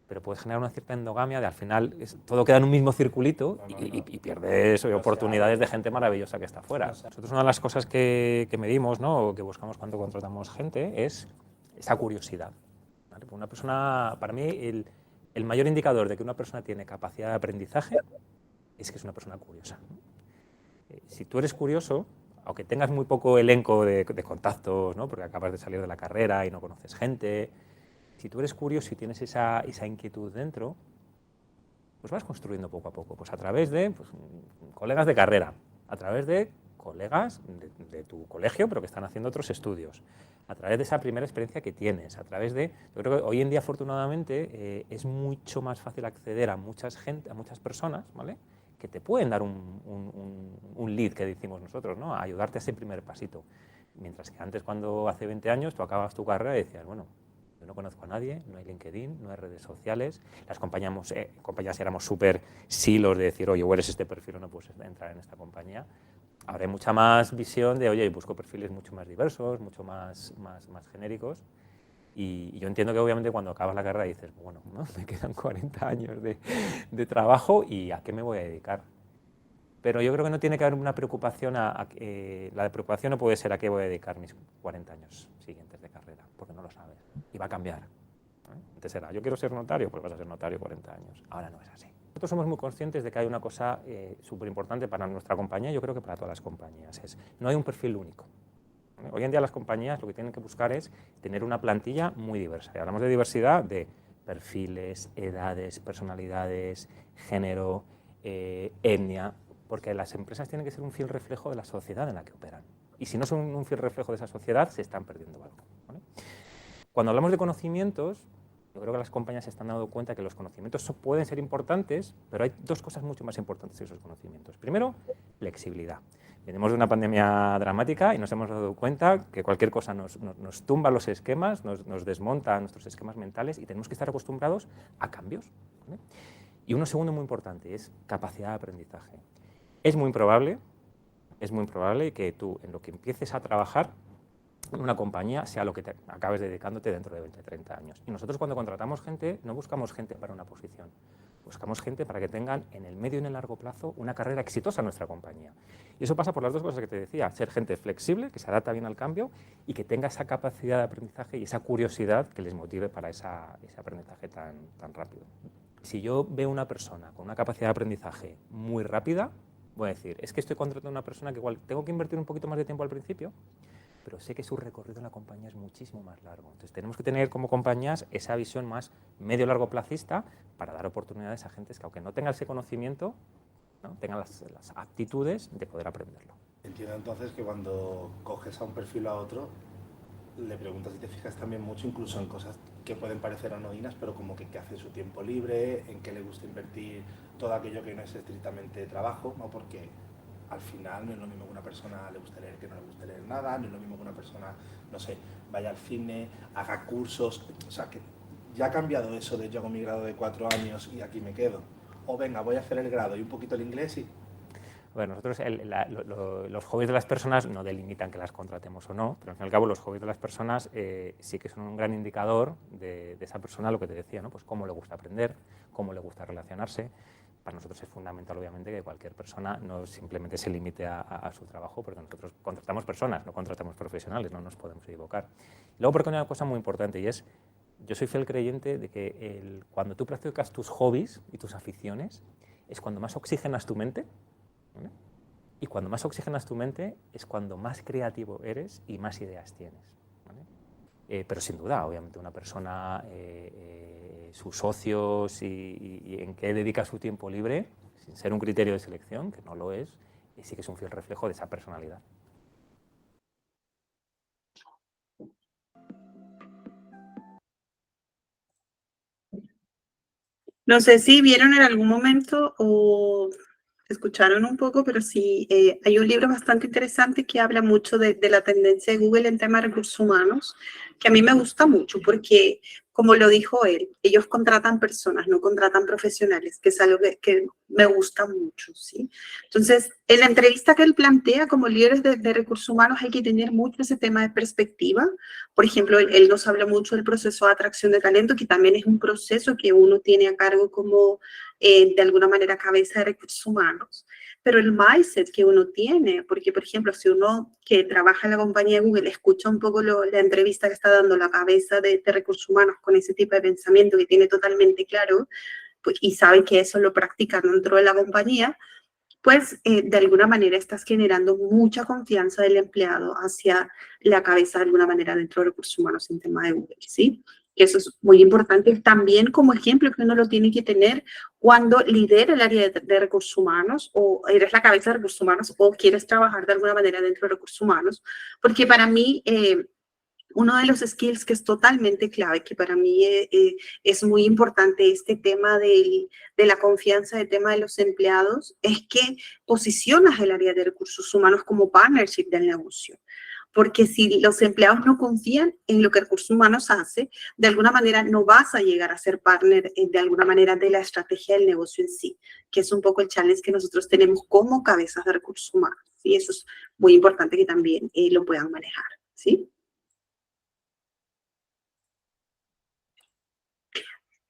pero puedes generar una cierta endogamia de al final todo queda en un mismo circulito y pierdes oportunidades de gente maravillosa que está fuera. Nosotros una de las cosas que medimos, ¿no? O que buscamos cuando contratamos gente es esa curiosidad, ¿vale? Una persona, para mí, el mayor indicador de que una persona tiene capacidad de aprendizaje es que es una persona curiosa. Si tú eres curioso, aunque tengas muy poco elenco de contactos, ¿no? Porque acabas de salir de la carrera y no conoces gente, si tú eres curioso y tienes esa inquietud dentro, pues vas construyendo poco a poco, pues a través de colegas de carrera, a través de colegas de tu colegio, pero que están haciendo otros estudios. A través de esa primera experiencia que tienes, a través de... Yo creo que hoy en día, afortunadamente, es mucho más fácil acceder a muchas personas, ¿vale?, que te pueden dar un lead, que decimos nosotros, ¿no?, a ayudarte a ese primer pasito. Mientras que antes, cuando hace 20 años, tú acabas tu carrera y decías, bueno, yo no conozco a nadie, no hay LinkedIn, no hay redes sociales, las compañías éramos súper silos de decir, oye, o eres este perfil o no puedes entrar en esta compañía. Ahora hay mucha más visión de, oye, busco perfiles mucho más diversos, mucho más genéricos. Y yo entiendo que obviamente cuando acabas la carrera dices, bueno, ¿no?, me quedan 40 años de trabajo y ¿a qué me voy a dedicar? Pero yo creo que no tiene que haber una preocupación, la preocupación no puede ser a qué voy a dedicar mis 40 años siguientes de carrera, porque no lo sabes y va a cambiar. Antes era, yo quiero ser notario, pues vas a ser notario 40 años. Ahora no es así. Nosotros somos muy conscientes de que hay una cosa súper importante para nuestra compañía, yo creo que para todas las compañías, no hay un perfil único. Hoy en día las compañías lo que tienen que buscar es tener una plantilla muy diversa. Y hablamos de diversidad de perfiles, edades, personalidades, género, etnia, porque las empresas tienen que ser un fiel reflejo de la sociedad en la que operan. Y si no son un fiel reflejo de esa sociedad, se están perdiendo algo, ¿vale? Cuando hablamos de conocimientos, yo creo que las compañías se están dando cuenta que los conocimientos pueden ser importantes, pero hay dos cosas mucho más importantes que esos conocimientos. Primero, flexibilidad. Venimos de una pandemia dramática y nos hemos dado cuenta que cualquier cosa nos tumba los esquemas, nos desmonta nuestros esquemas mentales y tenemos que estar acostumbrados a cambios, ¿vale? Y uno segundo muy importante es capacidad de aprendizaje. Es muy improbable que tú, en lo que empieces a trabajar en una compañía, sea lo que te acabes dedicándote dentro de 20, 30 años. Y nosotros cuando contratamos gente, no buscamos gente para una posición, buscamos gente para que tengan en el medio y en el largo plazo una carrera exitosa en nuestra compañía. Y eso pasa por las dos cosas que te decía, ser gente flexible, que se adapta bien al cambio y que tenga esa capacidad de aprendizaje y esa curiosidad que les motive para ese aprendizaje tan rápido. Si yo veo una persona con una capacidad de aprendizaje muy rápida, voy a decir, es que estoy contratando a una persona que igual tengo que invertir un poquito más de tiempo al principio, pero sé que su recorrido en la compañía es muchísimo más largo. Entonces tenemos que tener como compañías esa visión más medio-largo placista para dar oportunidades a gente que aunque no tengan ese conocimiento, ¿no?, tengan las aptitudes de poder aprenderlo. Entiendo entonces que cuando coges a un perfil o a otro, le preguntas y te fijas también mucho incluso en cosas que pueden parecer anodinas, pero como que hace su tiempo libre, en qué le gusta invertir todo aquello que no es estrictamente trabajo, ¿no? Porque al final no es lo mismo que una persona le guste leer que no le guste leer nada, no es lo mismo que una persona, no sé, vaya al cine, haga cursos, o sea, que ya ha cambiado eso de yo hago mi grado de 4 años y aquí me quedo. O venga, voy a hacer el grado y un poquito el inglés y... Bueno, nosotros los hobbies de las personas no delimitan que las contratemos o no, pero al fin y al cabo los hobbies de las personas sí que son un gran indicador de esa persona, lo que te decía, ¿no? Pues cómo le gusta aprender, cómo le gusta relacionarse. Para nosotros es fundamental, obviamente, que cualquier persona no simplemente se limite a su trabajo, porque nosotros contratamos personas, no contratamos profesionales, no nos podemos equivocar. Y luego, porque hay una cosa muy importante y es, yo soy fiel creyente de que cuando tú practicas tus hobbies y tus aficiones, es cuando más oxigenas tu mente, ¿vale? Y cuando más oxigenas tu mente es cuando más creativo eres y más ideas tienes, ¿vale? Pero sin duda, obviamente, una persona, sus socios y en qué dedica su tiempo libre, sin ser un criterio de selección, que no lo es, sí que es un fiel reflejo de esa personalidad. No sé si vieron en algún momento o escucharon un poco, pero sí, hay un libro bastante interesante que habla mucho de la tendencia de Google en temas de recursos humanos, que a mí me gusta mucho porque, como lo dijo él, ellos contratan personas, no contratan profesionales, que es algo que me gusta mucho, ¿sí? Entonces, en la entrevista que él plantea, como líderes de recursos humanos hay que tener mucho ese tema de perspectiva. Por ejemplo, él nos habla mucho del proceso de atracción de talento, que también es un proceso que uno tiene a cargo como, de alguna manera, cabeza de recursos humanos. Pero el mindset que uno tiene, porque, por ejemplo, si uno que trabaja en la compañía de Google escucha un poco la entrevista que está dando la cabeza de recursos humanos con ese tipo de pensamiento que tiene totalmente claro, pues, y sabe que eso lo practican dentro de la compañía, pues de alguna manera estás generando mucha confianza del empleado hacia la cabeza de alguna manera dentro de recursos humanos en tema de Google, ¿sí? que eso es muy importante también como ejemplo que uno lo tiene que tener cuando lidera el área de recursos humanos o eres la cabeza de recursos humanos o quieres trabajar de alguna manera dentro de recursos humanos, porque para mí uno de los skills que es totalmente clave, que para mí es muy importante, este tema de la confianza, el tema de los empleados, es que posicionas el área de recursos humanos como partnership del negocio. Porque si los empleados no confían en lo que recursos humanos hace, de alguna manera no vas a llegar a ser partner de alguna manera de la estrategia del negocio en sí, que es un poco el challenge que nosotros tenemos como cabezas de recursos humanos. Y eso es muy importante que también lo puedan manejar, ¿sí?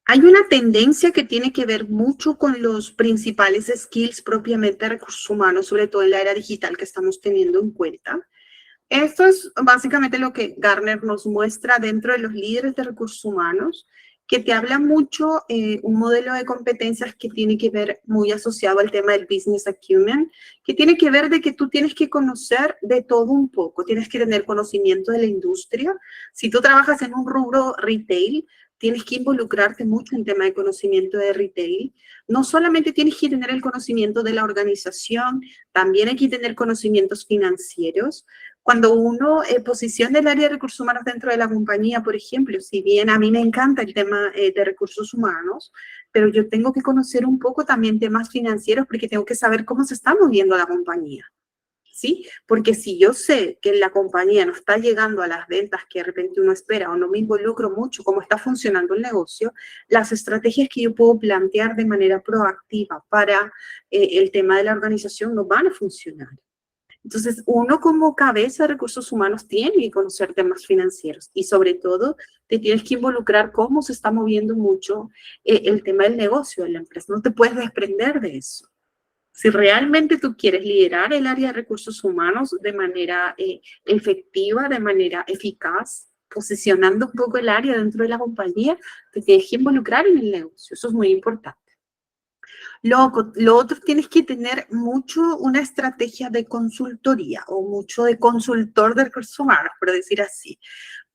Hay una tendencia que tiene que ver mucho con los principales skills propiamente de recursos humanos, sobre todo en la era digital que estamos teniendo en cuenta. Esto es básicamente lo que Gartner nos muestra dentro de los líderes de recursos humanos, que te habla mucho un modelo de competencias que tiene que ver muy asociado al tema del business acumen, que tiene que ver de que tú tienes que conocer de todo un poco, tienes que tener conocimiento de la industria. Si tú trabajas en un rubro retail, tienes que involucrarte mucho en tema de conocimiento de retail. No solamente tienes que tener el conocimiento de la organización, también hay que tener conocimientos financieros. Cuando uno posiciona el área de recursos humanos dentro de la compañía, por ejemplo, si bien a mí me encanta el tema de recursos humanos, pero yo tengo que conocer un poco también temas financieros porque tengo que saber cómo se está moviendo la compañía, ¿sí? Porque si yo sé que la compañía no está llegando a las ventas que de repente uno espera o no me involucro mucho cómo está funcionando el negocio, las estrategias que yo puedo plantear de manera proactiva para el tema de la organización no van a funcionar. Entonces, uno como cabeza de recursos humanos tiene que conocer temas financieros y sobre todo te tienes que involucrar cómo se está moviendo mucho el tema del negocio de la empresa. No te puedes desprender de eso. Si realmente tú quieres liderar el área de recursos humanos de manera efectiva, de manera eficaz, posicionando un poco el área dentro de la compañía, te tienes que involucrar en el negocio. Eso es muy importante. Lo otro, tienes que tener mucho una estrategia de consultoría o mucho de consultor de recursos humanos, por decir así.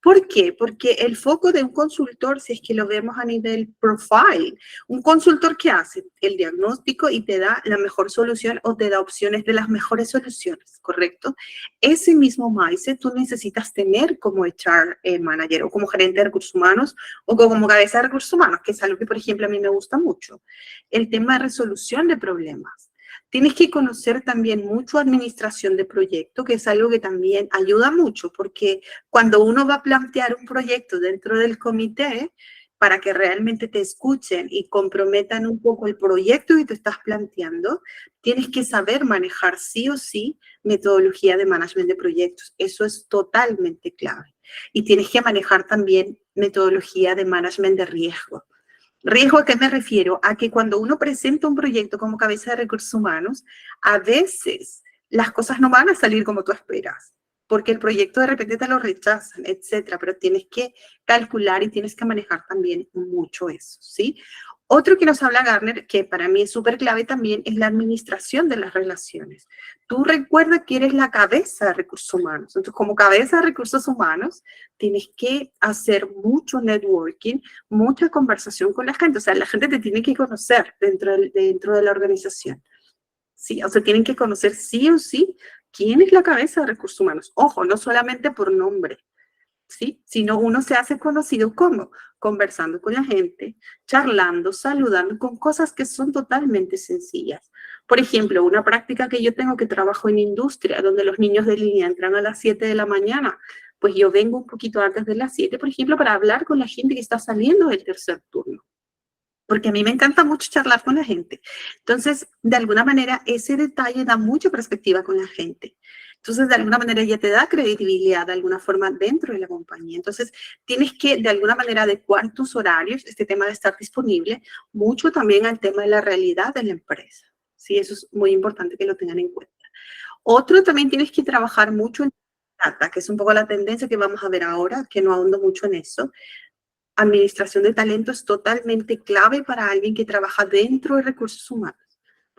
¿Por qué? Porque el foco de un consultor, si es que lo vemos a nivel profile, un consultor que hace el diagnóstico y te da la mejor solución o te da opciones de las mejores soluciones, ¿correcto? Ese mismo mindset tú necesitas tener como HR manager o como gerente de recursos humanos o como cabeza de recursos humanos, que es algo que, por ejemplo, a mí me gusta mucho. El tema de resolución de problemas. Tienes que conocer también mucho administración de proyecto, que es algo que también ayuda mucho, porque cuando uno va a plantear un proyecto dentro del comité, para que realmente te escuchen y comprometan un poco el proyecto que te estás planteando, tienes que saber manejar sí o sí metodología de management de proyectos. Eso es totalmente clave. Y tienes que manejar también metodología de management de riesgo. ¿Riesgo a qué me refiero? A que cuando uno presenta un proyecto como cabeza de recursos humanos, a veces las cosas no van a salir como tú esperas, porque el proyecto de repente te lo rechazan, etcétera, pero tienes que calcular y tienes que manejar también mucho eso, ¿sí? Otro que nos habla Gartner, que para mí es súper clave también, es la administración de las relaciones. Tú recuerda que eres la cabeza de recursos humanos. Entonces, como cabeza de recursos humanos, tienes que hacer mucho networking, mucha conversación con la gente. O sea, la gente te tiene que conocer dentro de la organización. Sí, o sea, tienen que conocer sí o sí quién es la cabeza de recursos humanos. Ojo, no solamente por nombre, ¿sí? Sino uno se hace conocido como conversando con la gente, charlando, saludando, con cosas que son totalmente sencillas. Por ejemplo, una práctica que yo tengo que trabajo en industria, donde los niños de línea entran a las 7 de la mañana, pues yo vengo un poquito antes de las 7, por ejemplo, para hablar con la gente que está saliendo del tercer turno. Porque a mí me encanta mucho charlar con la gente. Entonces, de alguna manera, ese detalle da mucha perspectiva con la gente. Entonces, de alguna manera, ya te da credibilidad de alguna forma dentro de la compañía. Entonces, tienes que, de alguna manera, adecuar tus horarios, este tema de estar disponible, mucho también al tema de la realidad de la empresa. Sí, eso es muy importante que lo tengan en cuenta. Otro, también tienes que trabajar mucho en data, que es un poco la tendencia que vamos a ver ahora, que no ahondo mucho en eso. Administración de talento es totalmente clave para alguien que trabaja dentro de recursos humanos,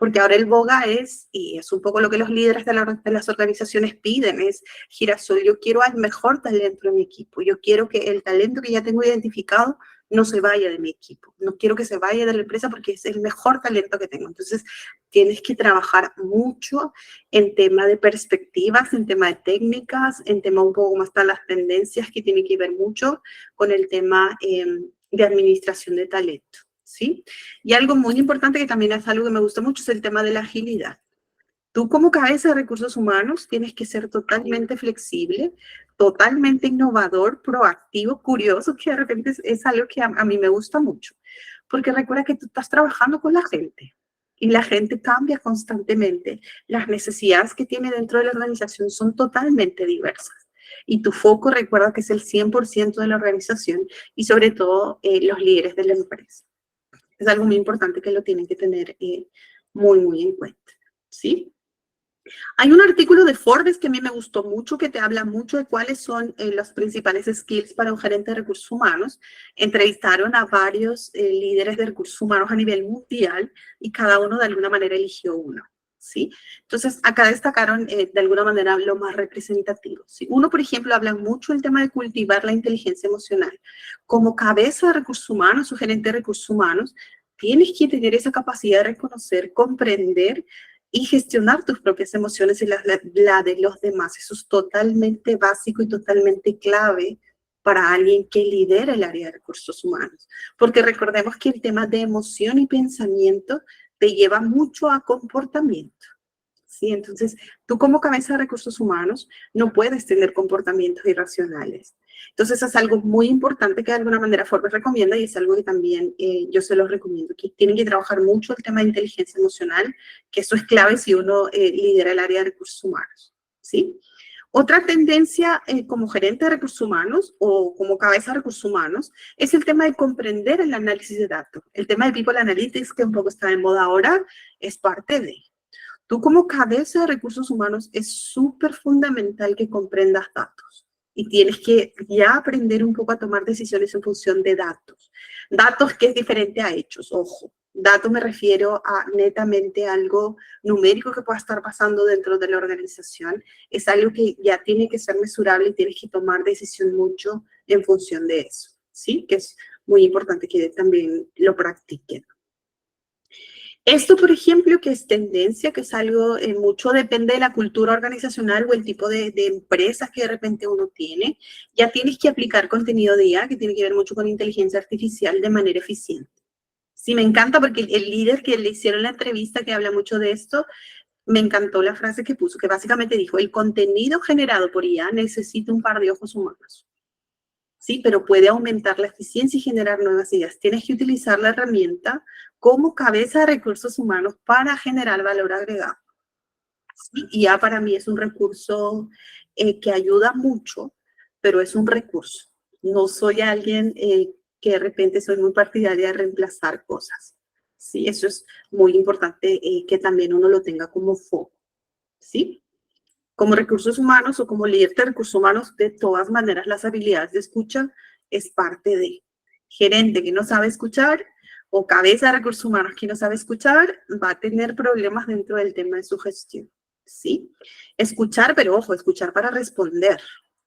Porque ahora el boga es, y es un poco lo que los líderes de las organizaciones piden, es, Girasol, yo quiero al mejor talento en mi equipo, yo quiero que el talento que ya tengo identificado no se vaya de mi equipo, no quiero que se vaya de la empresa porque es el mejor talento que tengo. Entonces, tienes que trabajar mucho en tema de perspectivas, en tema de técnicas, en tema un poco más están las tendencias que tienen que ver mucho con el tema de administración de talento, ¿sí? Y algo muy importante que también es algo que me gusta mucho es el tema de la agilidad. Tú como cabeza de recursos humanos tienes que ser totalmente flexible, totalmente innovador, proactivo, curioso, que de repente es algo que a mí me gusta mucho. Porque recuerda que tú estás trabajando con la gente y la gente cambia constantemente. Las necesidades que tiene dentro de la organización son totalmente diversas. Y tu foco, recuerda que es el 100% de la organización y sobre todo los líderes de la empresa. Es algo muy importante que lo tienen que tener muy en cuenta, ¿sí? Hay un artículo de Forbes que a mí me gustó mucho, que te habla mucho de cuáles son los principales skills para un gerente de recursos humanos. Entrevistaron a varios líderes de recursos humanos a nivel mundial y cada uno de alguna manera eligió uno, ¿sí? Entonces, acá destacaron de alguna manera lo más representativo, ¿sí? Uno, por ejemplo, habla mucho del tema de cultivar la inteligencia emocional. Como cabeza de recursos humanos o gerente de recursos humanos, tienes que tener esa capacidad de reconocer, comprender y gestionar tus propias emociones y la de los demás. Eso es totalmente básico y totalmente clave para alguien que lidera el área de recursos humanos. Porque recordemos que el tema de emoción y pensamiento te lleva mucho a comportamiento, ¿sí? Entonces, tú como cabeza de recursos humanos no puedes tener comportamientos irracionales. Entonces, es algo muy importante que de alguna manera Forbes recomienda y es algo que también yo se los recomiendo, que tienen que trabajar mucho el tema de inteligencia emocional, que eso es clave si uno lidera el área de recursos humanos, ¿sí? Otra tendencia como gerente de recursos humanos o como cabeza de recursos humanos es el tema de comprender el análisis de datos. El tema de People Analytics, que un poco está de moda ahora, es parte de. Tú como cabeza de recursos humanos es súper fundamental que comprendas datos y tienes que ya aprender un poco a tomar decisiones en función de datos. Datos que es diferente a hechos, ojo. Datos me refiero a netamente algo numérico que pueda estar pasando dentro de la organización. Es algo que ya tiene que ser mesurable y tienes que tomar decisión mucho en función de eso, ¿sí? Que es muy importante que también lo practiquen. Esto, por ejemplo, que es tendencia, que es algo, mucho depende de la cultura organizacional o el tipo de empresas que de repente uno tiene. Ya tienes que aplicar contenido de IA, que tiene que ver mucho con inteligencia artificial de manera eficiente. Sí, me encanta porque el líder que le hicieron la entrevista, que habla mucho de esto, me encantó la frase que puso, que básicamente dijo, el contenido generado por IA necesita un par de ojos humanos. Sí, pero puede aumentar la eficiencia y generar nuevas ideas. Tienes que utilizar la herramienta como cabeza de recursos humanos para generar valor agregado. ¿Sí? Y ya para mí es un recurso que ayuda mucho, pero es un recurso. No soy alguien que de repente soy muy partidaria de reemplazar cosas. Sí, eso es muy importante que también uno lo tenga como foco. ¿Sí? Como recursos humanos o como líder de recursos humanos, de todas maneras, las habilidades de escucha es parte de. Gerente que no sabe escuchar o cabeza de recursos humanos que no sabe escuchar va a tener problemas dentro del tema de su gestión, ¿sí? Escuchar, pero ojo, escuchar para responder,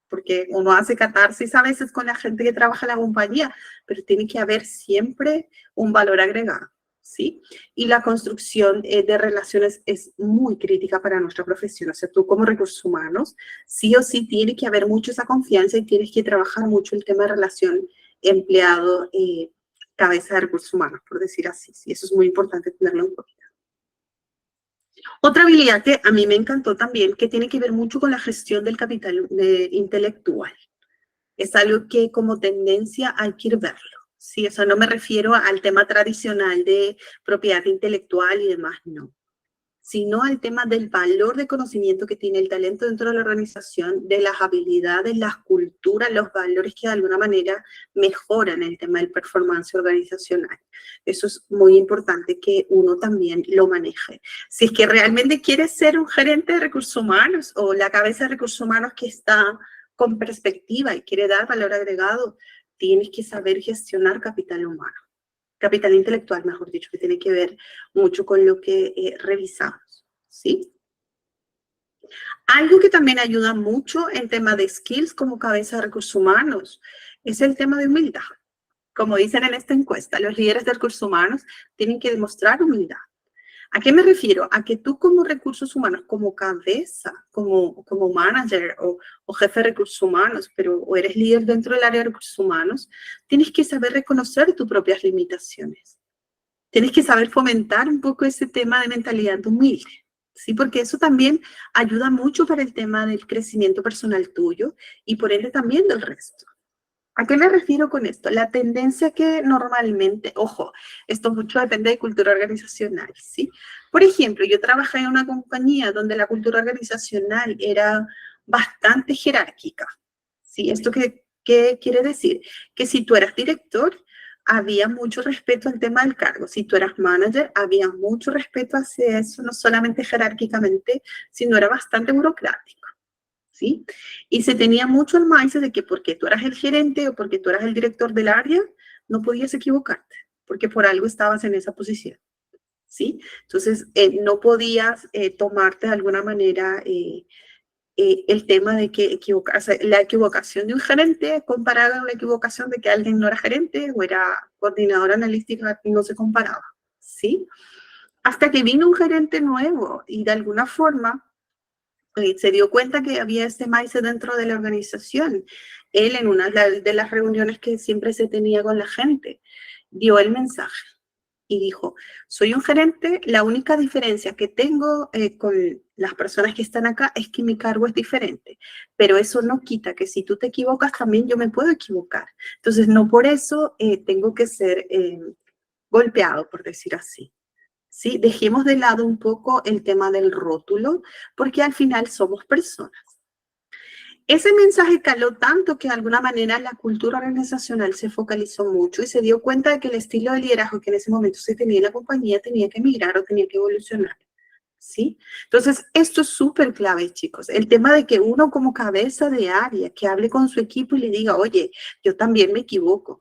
porque uno hace catarsis a veces con la gente que trabaja en la compañía, pero tiene que haber siempre un valor agregado, ¿sí? Y la construcción de relaciones es muy crítica para nuestra profesión. O sea, tú como recursos humanos, sí o sí tiene que haber mucho esa confianza y tienes que trabajar mucho el tema de relación empleado, cabeza de recursos humanos, por decir así. Sí, eso es muy importante tenerlo en cuenta. Otra habilidad que a mí me encantó también, que tiene que ver mucho con la gestión del capital intelectual. Es algo que como tendencia hay que ir verlo. Sí, o sea, no me refiero al tema tradicional de propiedad intelectual y demás, no. Sino al tema del valor de conocimiento que tiene el talento dentro de la organización, de las habilidades, las culturas, los valores que de alguna manera mejoran el tema del performance organizacional. Eso es muy importante que uno también lo maneje. Si es que realmente quieres ser un gerente de recursos humanos o la cabeza de recursos humanos que está con perspectiva y quiere dar valor agregado, tienes que saber gestionar capital humano. capital intelectual, mejor dicho, que tiene que ver mucho con lo que revisamos, ¿sí? Algo que también ayuda mucho en tema de skills como cabeza de recursos humanos es el tema de humildad. Como dicen en esta encuesta, los líderes de recursos humanos tienen que demostrar humildad. ¿A qué me refiero? A que tú como recursos humanos, como cabeza, como manager o jefe de recursos humanos, o eres líder dentro del área de recursos humanos, tienes que saber reconocer tus propias limitaciones. Tienes que saber fomentar un poco ese tema de mentalidad humilde, ¿sí? Porque eso también ayuda mucho para el tema del crecimiento personal tuyo y por ende también del resto. ¿A qué me refiero con esto? La tendencia que normalmente, ojo, esto mucho depende de cultura organizacional, ¿sí? Por ejemplo, yo trabajé en una compañía donde la cultura organizacional era bastante jerárquica, ¿sí? ¿Esto qué quiere decir? Que si tú eras director, había mucho respeto al tema del cargo. Si tú eras manager, había mucho respeto hacia eso, no solamente jerárquicamente, sino era bastante burocrático. ¿Sí? Y se tenía mucho el mindset de que porque tú eras el gerente o porque tú eras el director del área, no podías equivocarte, porque por algo estabas en esa posición, ¿sí? Entonces, no podías tomarte de alguna manera el tema de que equivocarse, la equivocación de un gerente comparada con la equivocación de que alguien no era gerente o era coordinadora analítica, no se comparaba, ¿sí? Hasta que vino un gerente nuevo y de alguna forma se dio cuenta que había este mindset dentro de la organización. Él en una de las reuniones que siempre se tenía con la gente, dio el mensaje y dijo, soy un gerente, la única diferencia que tengo con las personas que están acá es que mi cargo es diferente, pero eso no quita que si tú te equivocas también yo me puedo equivocar. Entonces no por eso tengo que ser golpeado, por decir así. ¿Sí? Dejemos de lado un poco el tema del rótulo, porque al final somos personas. Ese mensaje caló tanto que de alguna manera la cultura organizacional se focalizó mucho y se dio cuenta de que el estilo de liderazgo que en ese momento se tenía en la compañía tenía que migrar o tenía que evolucionar. ¿Sí? Entonces, esto es súper clave, chicos. El tema de que uno como cabeza de área, que hable con su equipo y le diga, oye, yo también me equivoco.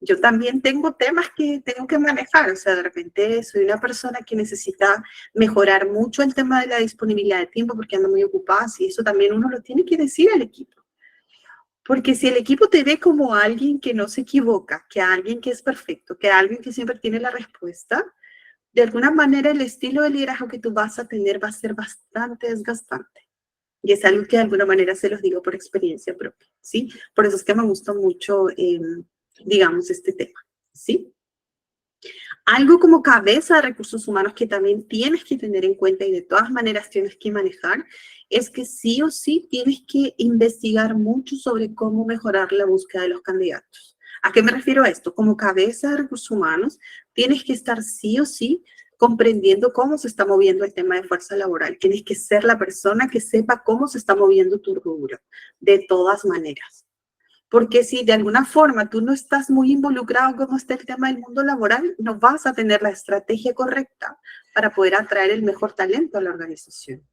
Yo también tengo temas que tengo que manejar, o sea, de repente soy una persona que necesita mejorar mucho el tema de la disponibilidad de tiempo porque ando muy ocupada, y eso también uno lo tiene que decir al equipo. Porque si el equipo te ve como alguien que no se equivoca, que alguien que es perfecto, que alguien que siempre tiene la respuesta, de alguna manera el estilo de liderazgo que tú vas a tener va a ser bastante desgastante. Y es algo que de alguna manera se los digo por experiencia propia, ¿sí? Por eso es que me gusta mucho digamos, este tema, ¿sí? Algo como cabeza de recursos humanos que también tienes que tener en cuenta y de todas maneras tienes que manejar, es que sí o sí tienes que investigar mucho sobre cómo mejorar la búsqueda de los candidatos. ¿A qué me refiero a esto? Como cabeza de recursos humanos, tienes que estar sí o sí comprendiendo cómo se está moviendo el tema de fuerza laboral. Tienes que ser la persona que sepa cómo se está moviendo tu rubro, de todas maneras. Porque si de alguna forma tú no estás muy involucrado con este tema del mundo laboral, no vas a tener la estrategia correcta para poder atraer el mejor talento a la organización.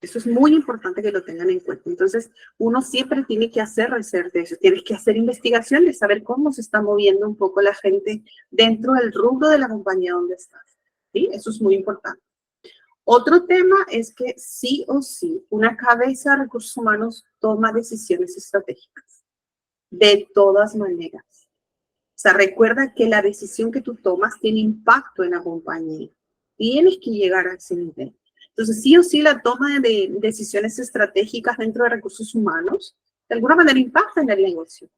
Eso es muy importante que lo tengan en cuenta. Entonces, uno siempre tiene que hacer research de eso, tienes que hacer investigación de saber cómo se está moviendo un poco la gente dentro del rubro de la compañía donde estás. ¿Sí? Eso es muy importante. Otro tema es que sí o sí, una cabeza de recursos humanos toma decisiones estratégicas. De todas maneras. O sea, recuerda que la decisión que tú tomas tiene impacto en la compañía. Tienes que llegar a ese nivel. Entonces, sí o sí, la toma de decisiones estratégicas dentro de recursos humanos, de alguna manera impacta en el negocio.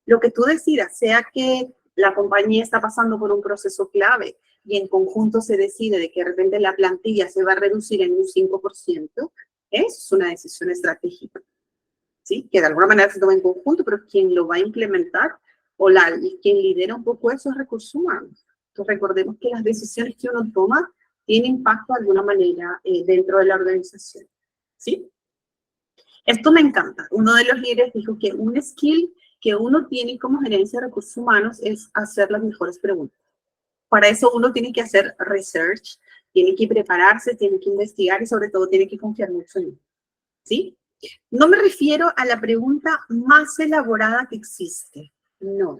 Lo que tú decidas, sea que la compañía está pasando por un proceso clave y en conjunto se decide de que de repente la plantilla se va a reducir en un 5%, eso es una decisión estratégica. ¿Sí? Que de alguna manera se toma en conjunto, pero quien lo va a implementar o quien lidera un poco esos recursos humanos. Entonces recordemos que las decisiones que uno toma tienen impacto de alguna manera dentro de la organización. ¿Sí? Esto me encanta. Uno de los líderes dijo que un skill que uno tiene como gerencia de recursos humanos es hacer las mejores preguntas. Para eso uno tiene que hacer research, tiene que prepararse, tiene que investigar y sobre todo tiene que confiar mucho en él. ¿Sí? No me refiero a la pregunta más elaborada que existe, no,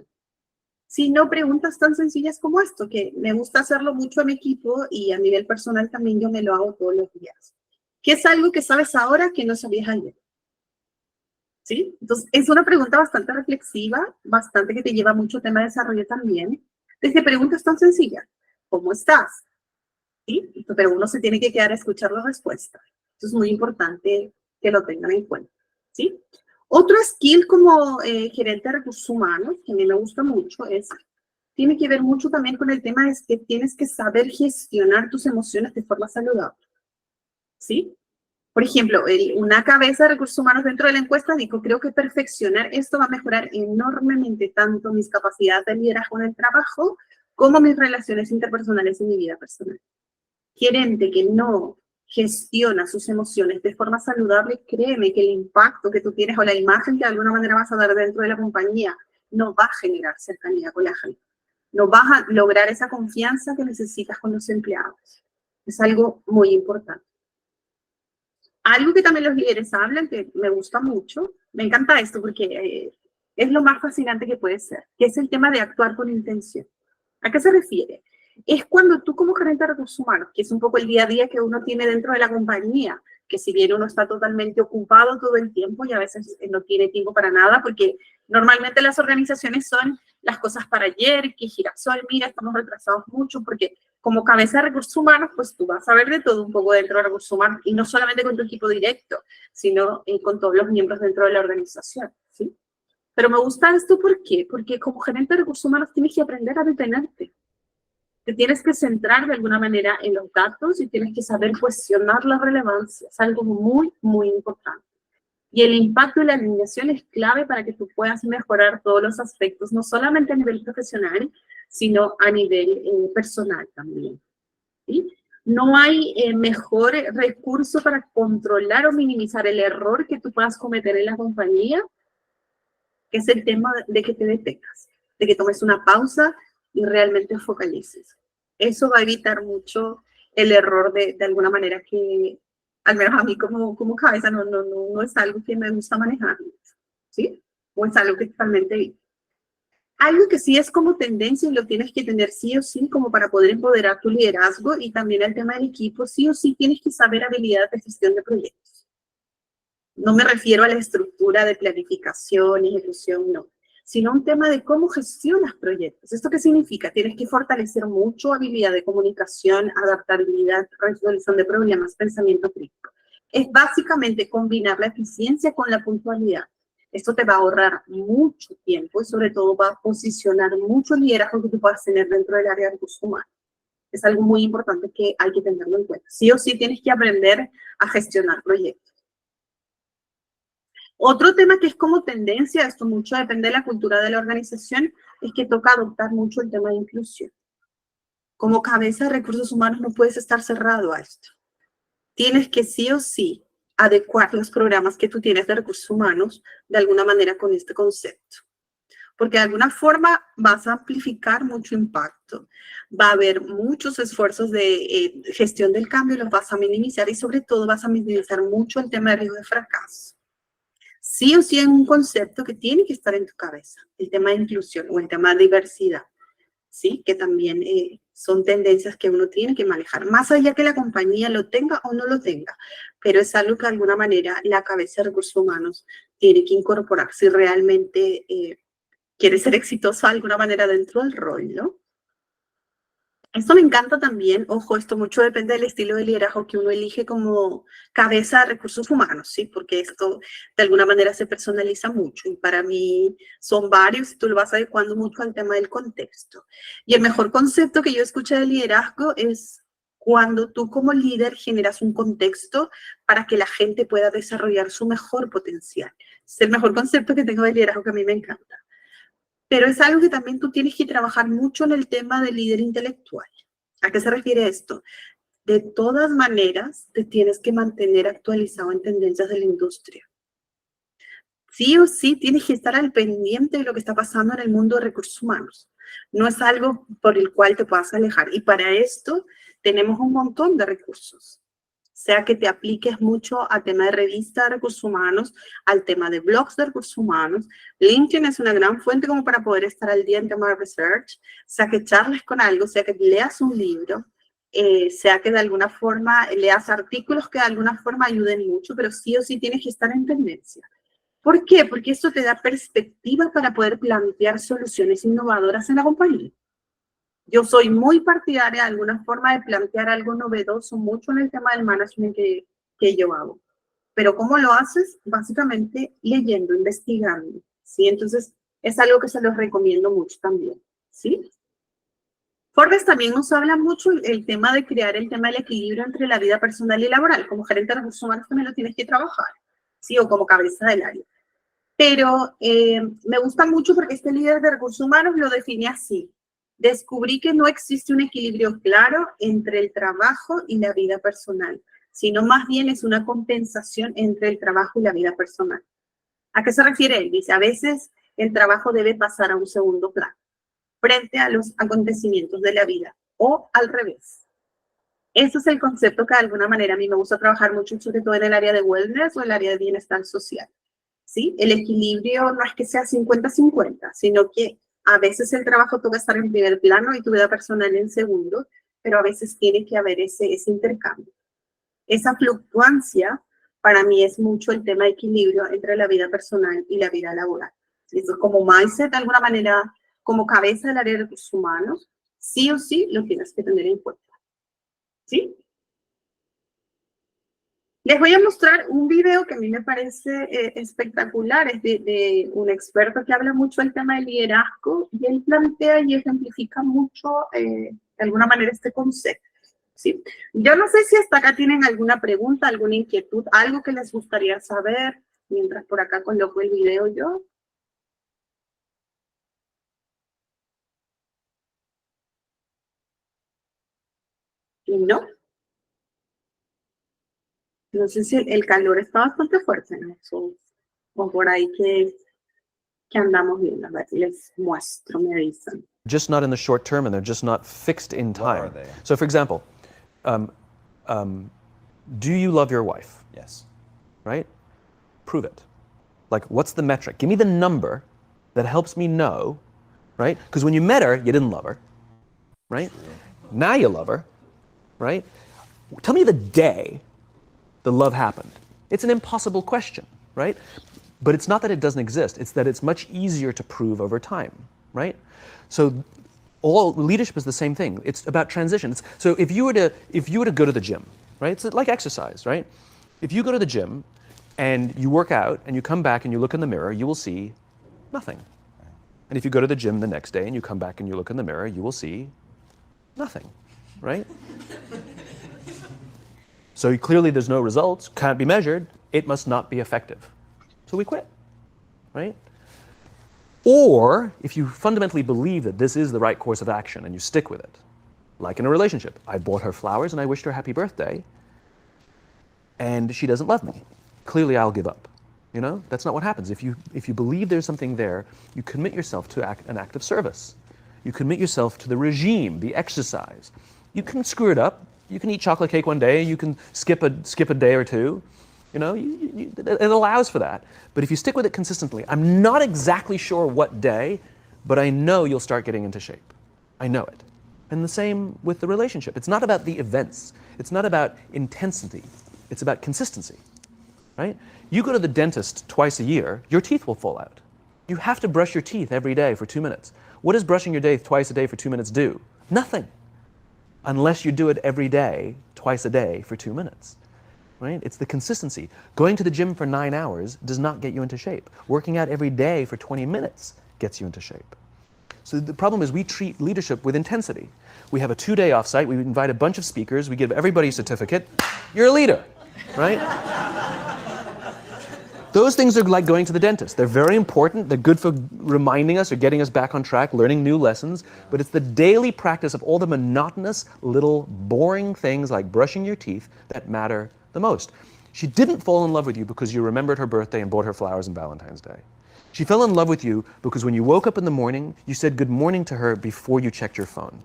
sino preguntas tan sencillas como esto, que me gusta hacerlo mucho a mi equipo y a nivel personal también yo me lo hago todos los días. ¿Qué es algo que sabes ahora que no sabías ayer? ¿Sí? Entonces, es una pregunta bastante reflexiva, bastante que te lleva mucho tema de desarrollo también. Desde preguntas tan sencillas, ¿cómo estás? ¿Sí? Pero uno se tiene que quedar a escuchar la respuesta. Eso es muy importante que lo tengan en cuenta. ¿Sí? Otro skill como gerente de recursos humanos, que a mí me gusta mucho, tiene que ver mucho también con el tema de que tienes que saber gestionar tus emociones de forma saludable. ¿Sí? Por ejemplo, una cabeza de recursos humanos dentro de la encuesta dijo, creo que perfeccionar esto va a mejorar enormemente tanto mis capacidades de liderazgo en el trabajo como mis relaciones interpersonales en mi vida personal. Gerente que no gestiona sus emociones de forma saludable, créeme que el impacto que tú tienes o la imagen que de alguna manera vas a dar dentro de la compañía no va a generar cercanía con la gente. No vas a lograr esa confianza que necesitas con los empleados. Es algo muy importante. Algo que también los líderes hablan, que me gusta mucho, me encanta esto porque es lo más fascinante que puede ser, que es el tema de actuar con intención. ¿A qué se refiere? Es cuando tú como gerente de recursos humanos, que es un poco el día a día que uno tiene dentro de la compañía, que si bien uno está totalmente ocupado todo el tiempo y a veces no tiene tiempo para nada, porque normalmente las organizaciones son las cosas para ayer, que girasol, mira, estamos retrasados mucho, porque como cabeza de recursos humanos, pues tú vas a ver de todo un poco dentro de recursos humanos, y no solamente con tu equipo directo, sino con todos los miembros dentro de la organización, ¿sí? Pero me gusta esto, ¿por qué? Porque como gerente de recursos humanos tienes que aprender a detenerte. Te tienes que centrar de alguna manera en los datos y tienes que saber cuestionar la relevancia. Es algo muy, muy importante. Y el impacto de la alineación es clave para que tú puedas mejorar todos los aspectos, no solamente a nivel profesional, sino a nivel personal también. ¿Sí? No hay mejor recurso para controlar o minimizar el error que tú puedas cometer en la compañía, que es el tema de que te detengas, de que tomes una pausa y realmente focalices. Eso va a evitar mucho el error de alguna manera que, al menos a mí como cabeza, no es algo que me gusta manejar, ¿sí? O es algo que totalmente... Algo que sí es como tendencia y lo tienes que tener sí o sí como para poder empoderar tu liderazgo y también el tema del equipo, sí o sí tienes que saber habilidades de gestión de proyectos. No me refiero a la estructura de planificación, ejecución, no, sino un tema de cómo gestionas proyectos. ¿Esto qué significa? Tienes que fortalecer mucho habilidad de comunicación, adaptabilidad, resolución de problemas, pensamiento crítico. Es básicamente combinar la eficiencia con la puntualidad. Esto te va a ahorrar mucho tiempo y sobre todo va a posicionar mucho liderazgo que tú puedas tener dentro del área de recursos humanos. Es algo muy importante que hay que tenerlo en cuenta. Sí o sí tienes que aprender a gestionar proyectos. Otro tema que es como tendencia, esto mucho depende de la cultura de la organización, es que toca adoptar mucho el tema de inclusión. Como cabeza de recursos humanos no puedes estar cerrado a esto. Tienes que sí o sí adecuar los programas que tú tienes de recursos humanos de alguna manera con este concepto. Porque de alguna forma vas a amplificar mucho impacto. Va a haber muchos esfuerzos de gestión del cambio, los vas a minimizar y sobre todo vas a minimizar mucho el tema de riesgo de fracaso. Sí o sí es un concepto que tiene que estar en tu cabeza, el tema de inclusión o el tema de diversidad, ¿sí? Que también son tendencias que uno tiene que manejar, más allá que la compañía lo tenga o no lo tenga, pero es algo que de alguna manera la cabeza de recursos humanos tiene que incorporar si realmente quiere ser exitosa de alguna manera dentro del rol, ¿no? Esto me encanta también, ojo, esto mucho depende del estilo de liderazgo que uno elige como cabeza de recursos humanos, ¿sí? Porque esto de alguna manera se personaliza mucho y para mí son varios y tú lo vas adecuando mucho al tema del contexto. Y el mejor concepto que yo escuché de liderazgo es cuando tú como líder generas un contexto para que la gente pueda desarrollar su mejor potencial. Es el mejor concepto que tengo de liderazgo que a mí me encanta. Pero es algo que también tú tienes que trabajar mucho en el tema del líder intelectual. ¿A qué se refiere esto? De todas maneras, te tienes que mantener actualizado en tendencias de la industria. Sí o sí tienes que estar al pendiente de lo que está pasando en el mundo de recursos humanos. No es algo por el cual te puedas alejar. Y para esto tenemos un montón de recursos. sea que te apliques mucho al tema de revistas de recursos humanos, al tema de blogs de recursos humanos. LinkedIn es una gran fuente como para poder estar al día en tema de research, sea que charles con algo, sea que leas un libro, sea que de alguna forma leas artículos que de alguna forma ayuden mucho, pero sí o sí tienes que estar en tendencia. ¿Por qué? Porque esto te da perspectiva para poder plantear soluciones innovadoras en la compañía. Yo soy muy partidaria de alguna forma de plantear algo novedoso mucho en el tema del management que yo hago. Pero ¿cómo lo haces? Básicamente leyendo, investigando, ¿sí? Entonces, es algo que se los recomiendo mucho también, ¿sí? Forbes también nos habla mucho el tema de crear el tema del equilibrio entre la vida personal y laboral. Como gerente de recursos humanos también lo tienes que trabajar, ¿sí? O como cabeza del área. Pero me gusta mucho porque este líder de recursos humanos lo define así. Descubrí que no existe un equilibrio claro entre el trabajo y la vida personal, sino más bien es una compensación entre el trabajo y la vida personal. ¿A qué se refiere él? Dice, a veces el trabajo debe pasar a un segundo plano, frente a los acontecimientos de la vida, o al revés. Ese es el concepto que de alguna manera a mí me gusta trabajar mucho, sobre todo en el área de wellness o el área de bienestar social. ¿Sí? El equilibrio no es que sea 50-50, sino que a veces el trabajo toca estar en primer plano y tu vida personal en segundo, pero a veces tiene que haber ese intercambio. Esa fluctuancia para mí es mucho el tema de equilibrio entre la vida personal y la vida laboral. Eso es como mindset, de alguna manera, como cabeza del área de recursos humanos, sí o sí lo tienes que tener en cuenta. ¿Sí? Les voy a mostrar un video que a mí me parece espectacular. Es de un experto que habla mucho del tema del liderazgo y él plantea y ejemplifica mucho, de alguna manera, este concepto. ¿Sí? Yo no sé si hasta acá tienen alguna pregunta, alguna inquietud, algo que les gustaría saber, mientras por acá coloco el video yo. ¿Y no? No sé si el calor está bastante fuerte, ¿no? O por ahí que andamos viendo. A ver, les muestro, me avisan. Just not in the short term, and they're just not fixed in What are time. they? So, for example, do you love your wife? Yes. Right? Prove it. Like, what's the metric? Give me the number that helps me know, right? Because when you met her, you didn't love her, right? Now you love her, right? Tell me the day the love happened. It's an impossible question, right? But it's not that it doesn't exist, it's that it's much easier to prove over time, right? So all leadership is the same thing. It's about transition. So if you were to go to the gym, right? It's like exercise, right? If you go to the gym and you work out and you come back and you look in the mirror, you will see nothing. And if you go to the gym the next day and you come back and you look in the mirror, you will see nothing, right? So clearly there's no results, can't be measured, it must not be effective. So we quit, right? Or if you fundamentally believe that this is the right course of action and you stick with it, like in a relationship, I bought her flowers and I wished her happy birthday, and she doesn't love me. Clearly I'll give up. You know, that's not what happens. If you believe there's something there, you commit yourself to an act of service. You commit yourself to the regime, the exercise. You can screw it up. You can eat chocolate cake one day. You can skip a day or two. You know, it allows for that. But if you stick with it consistently, I'm not exactly sure what day, but I know you'll start getting into shape. I know it. And the same with the relationship. It's not about the events. It's not about intensity. It's about consistency, right? You go to the dentist twice a year, your teeth will fall out. You have to brush your teeth every day for 2 minutes. What does brushing your teeth twice a day for 2 minutes do? Nothing. Unless you do it every day, twice a day for 2 minutes, right? It's the consistency. Going to the gym for 9 hours does not get you into shape. Working out every day for 20 minutes gets you into shape. So the problem is we treat leadership with intensity. We have a 2-day offsite, we invite a bunch of speakers, we give everybody a certificate, you're a leader, right? Those things are like going to the dentist. They're very important. They're good for reminding us or getting us back on track, learning new lessons. But it's the daily practice of all the monotonous, little, boring things like brushing your teeth that matter the most. She didn't fall in love with you because you remembered her birthday and bought her flowers on Valentine's Day. She fell in love with you because when you woke up in the morning, you said good morning to her before you checked your phone.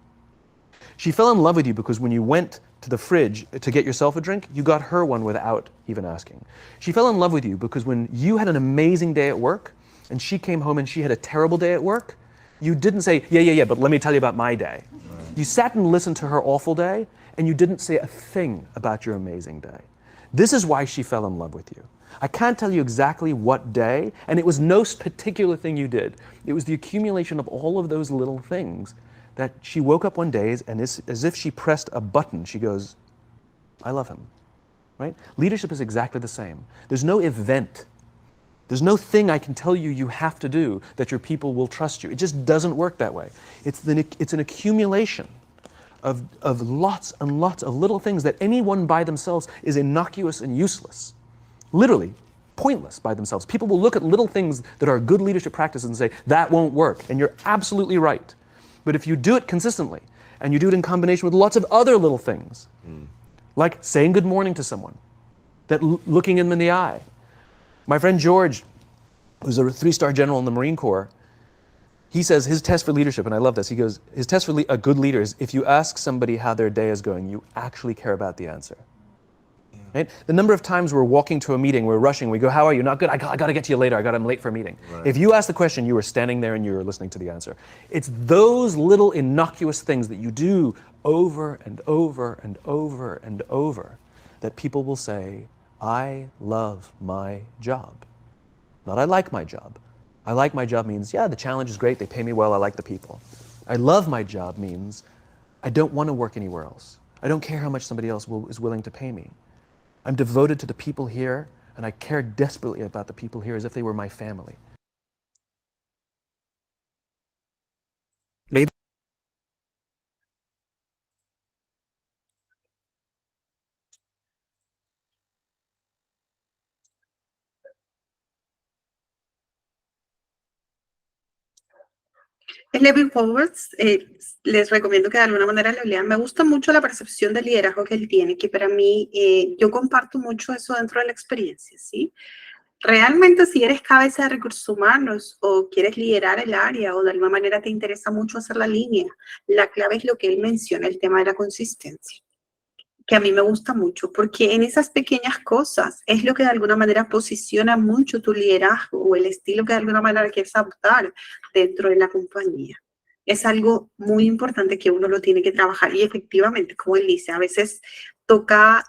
She fell in love with you because when you went to the fridge to get yourself a drink, you got her one without even asking. She fell in love with you because when you had an amazing day at work and she came home and she had a terrible day at work, you didn't say, yeah, but let me tell you about my day. You sat and listened to her awful day and you didn't say a thing about your amazing day. This is why she fell in love with you. I can't tell you exactly what day, and it was no particular thing you did. It was the accumulation of all of those little things that she woke up one day and as if she pressed a button, she goes, I love him, right? Leadership is exactly the same. There's no event. There's no thing I can tell you you have to do that your people will trust you. It just doesn't work that way. It's an accumulation of lots and lots of little things that anyone by themselves is innocuous and useless. Literally, pointless by themselves. People will look at little things that are good leadership practices and say, that won't work. And you're absolutely right. But if you do it consistently, and you do it in combination with lots of other little things, like saying good morning to someone, that looking them in the eye. My friend George, who's a 3-star general in the Marine Corps, he says his test for leadership, and I love this, he goes, his test for a good leader is if you ask somebody how their day is going, you actually care about the answer. Right? The number of times we're walking to a meeting, we're rushing, we go, how are you? Not good, I got to get to you later, I'm late for a meeting. Right. If you ask the question, you were standing there and you were listening to the answer. It's those little innocuous things that you do over and over and over and over that people will say, I love my job. Not I like my job. I like my job means, yeah, the challenge is great, they pay me well, I like the people. I love my job means, I don't want to work anywhere else. I don't care how much somebody else is willing to pay me. I'm devoted to the people here, and I care desperately about the people here as if they were my family. Maybe. Levin Powers, les recomiendo que de alguna manera lo lean. Me gusta mucho la percepción de liderazgo que él tiene, que para mí, yo comparto mucho eso dentro de la experiencia, ¿sí? Realmente si eres cabeza de recursos humanos o quieres liderar el área o de alguna manera te interesa mucho hacer la línea, la clave es lo que él menciona, el tema de la consistencia, que a mí me gusta mucho, porque en esas pequeñas cosas es lo que de alguna manera posiciona mucho tu liderazgo o el estilo que de alguna manera quieres adoptar dentro de la compañía. Es algo muy importante que uno lo tiene que trabajar y efectivamente, como él dice, a veces toca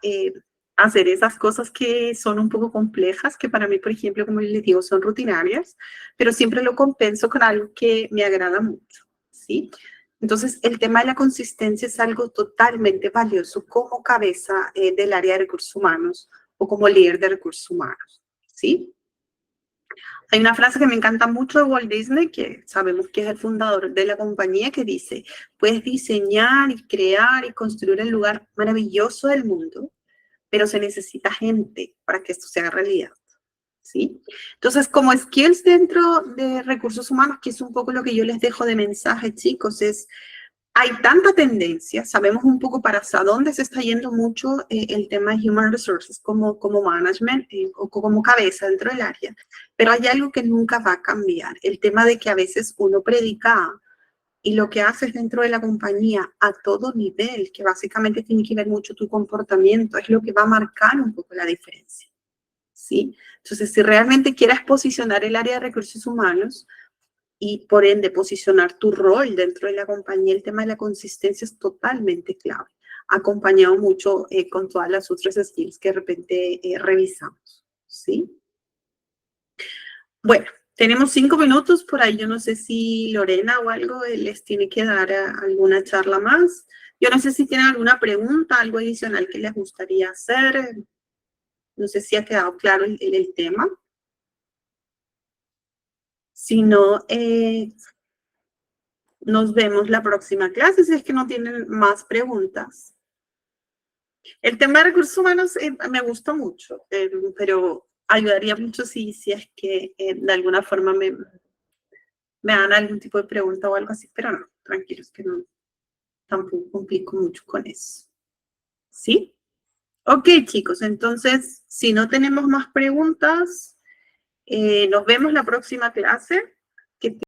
hacer esas cosas que son un poco complejas, que para mí, por ejemplo, como les digo, son rutinarias, pero siempre lo compenso con algo que me agrada mucho, ¿sí? Entonces, el tema de la consistencia es algo totalmente valioso como cabeza del área de recursos humanos o como líder de recursos humanos, ¿sí? Hay una frase que me encanta mucho de Walt Disney, que sabemos que es el fundador de la compañía, que dice, puedes diseñar y crear y construir el lugar maravilloso del mundo, pero se necesita gente para que esto se haga realidad, ¿sí? Entonces, como skills dentro de recursos humanos, que es un poco lo que yo les dejo de mensaje, chicos, es, hay tanta tendencia, sabemos un poco para hacia dónde se está yendo mucho el tema de Human Resources como management o como cabeza dentro del área, pero hay algo que nunca va a cambiar, el tema de que a veces uno predica y lo que haces dentro de la compañía a todo nivel, que básicamente tiene que ver mucho tu comportamiento, es lo que va a marcar un poco la diferencia, ¿sí? Entonces, si realmente quieres posicionar el área de recursos humanos y, por ende, posicionar tu rol dentro de la compañía, el tema de la consistencia es totalmente clave, acompañado mucho con todas las otras skills que de repente revisamos, ¿sí? Bueno. Tenemos 5 minutos por ahí, yo no sé si Lorena o algo les tiene que dar alguna charla más. Yo no sé si tienen alguna pregunta, algo adicional que les gustaría hacer. No sé si ha quedado claro el tema. Si no, nos vemos la próxima clase, si es que no tienen más preguntas. El tema de recursos humanos me gusta mucho, pero ayudaría mucho si es que de alguna forma me dan algún tipo de pregunta o algo así, pero no, tranquilos que no, tampoco complico mucho con eso. ¿Sí? Ok, chicos, entonces, si no tenemos más preguntas, nos vemos la próxima clase.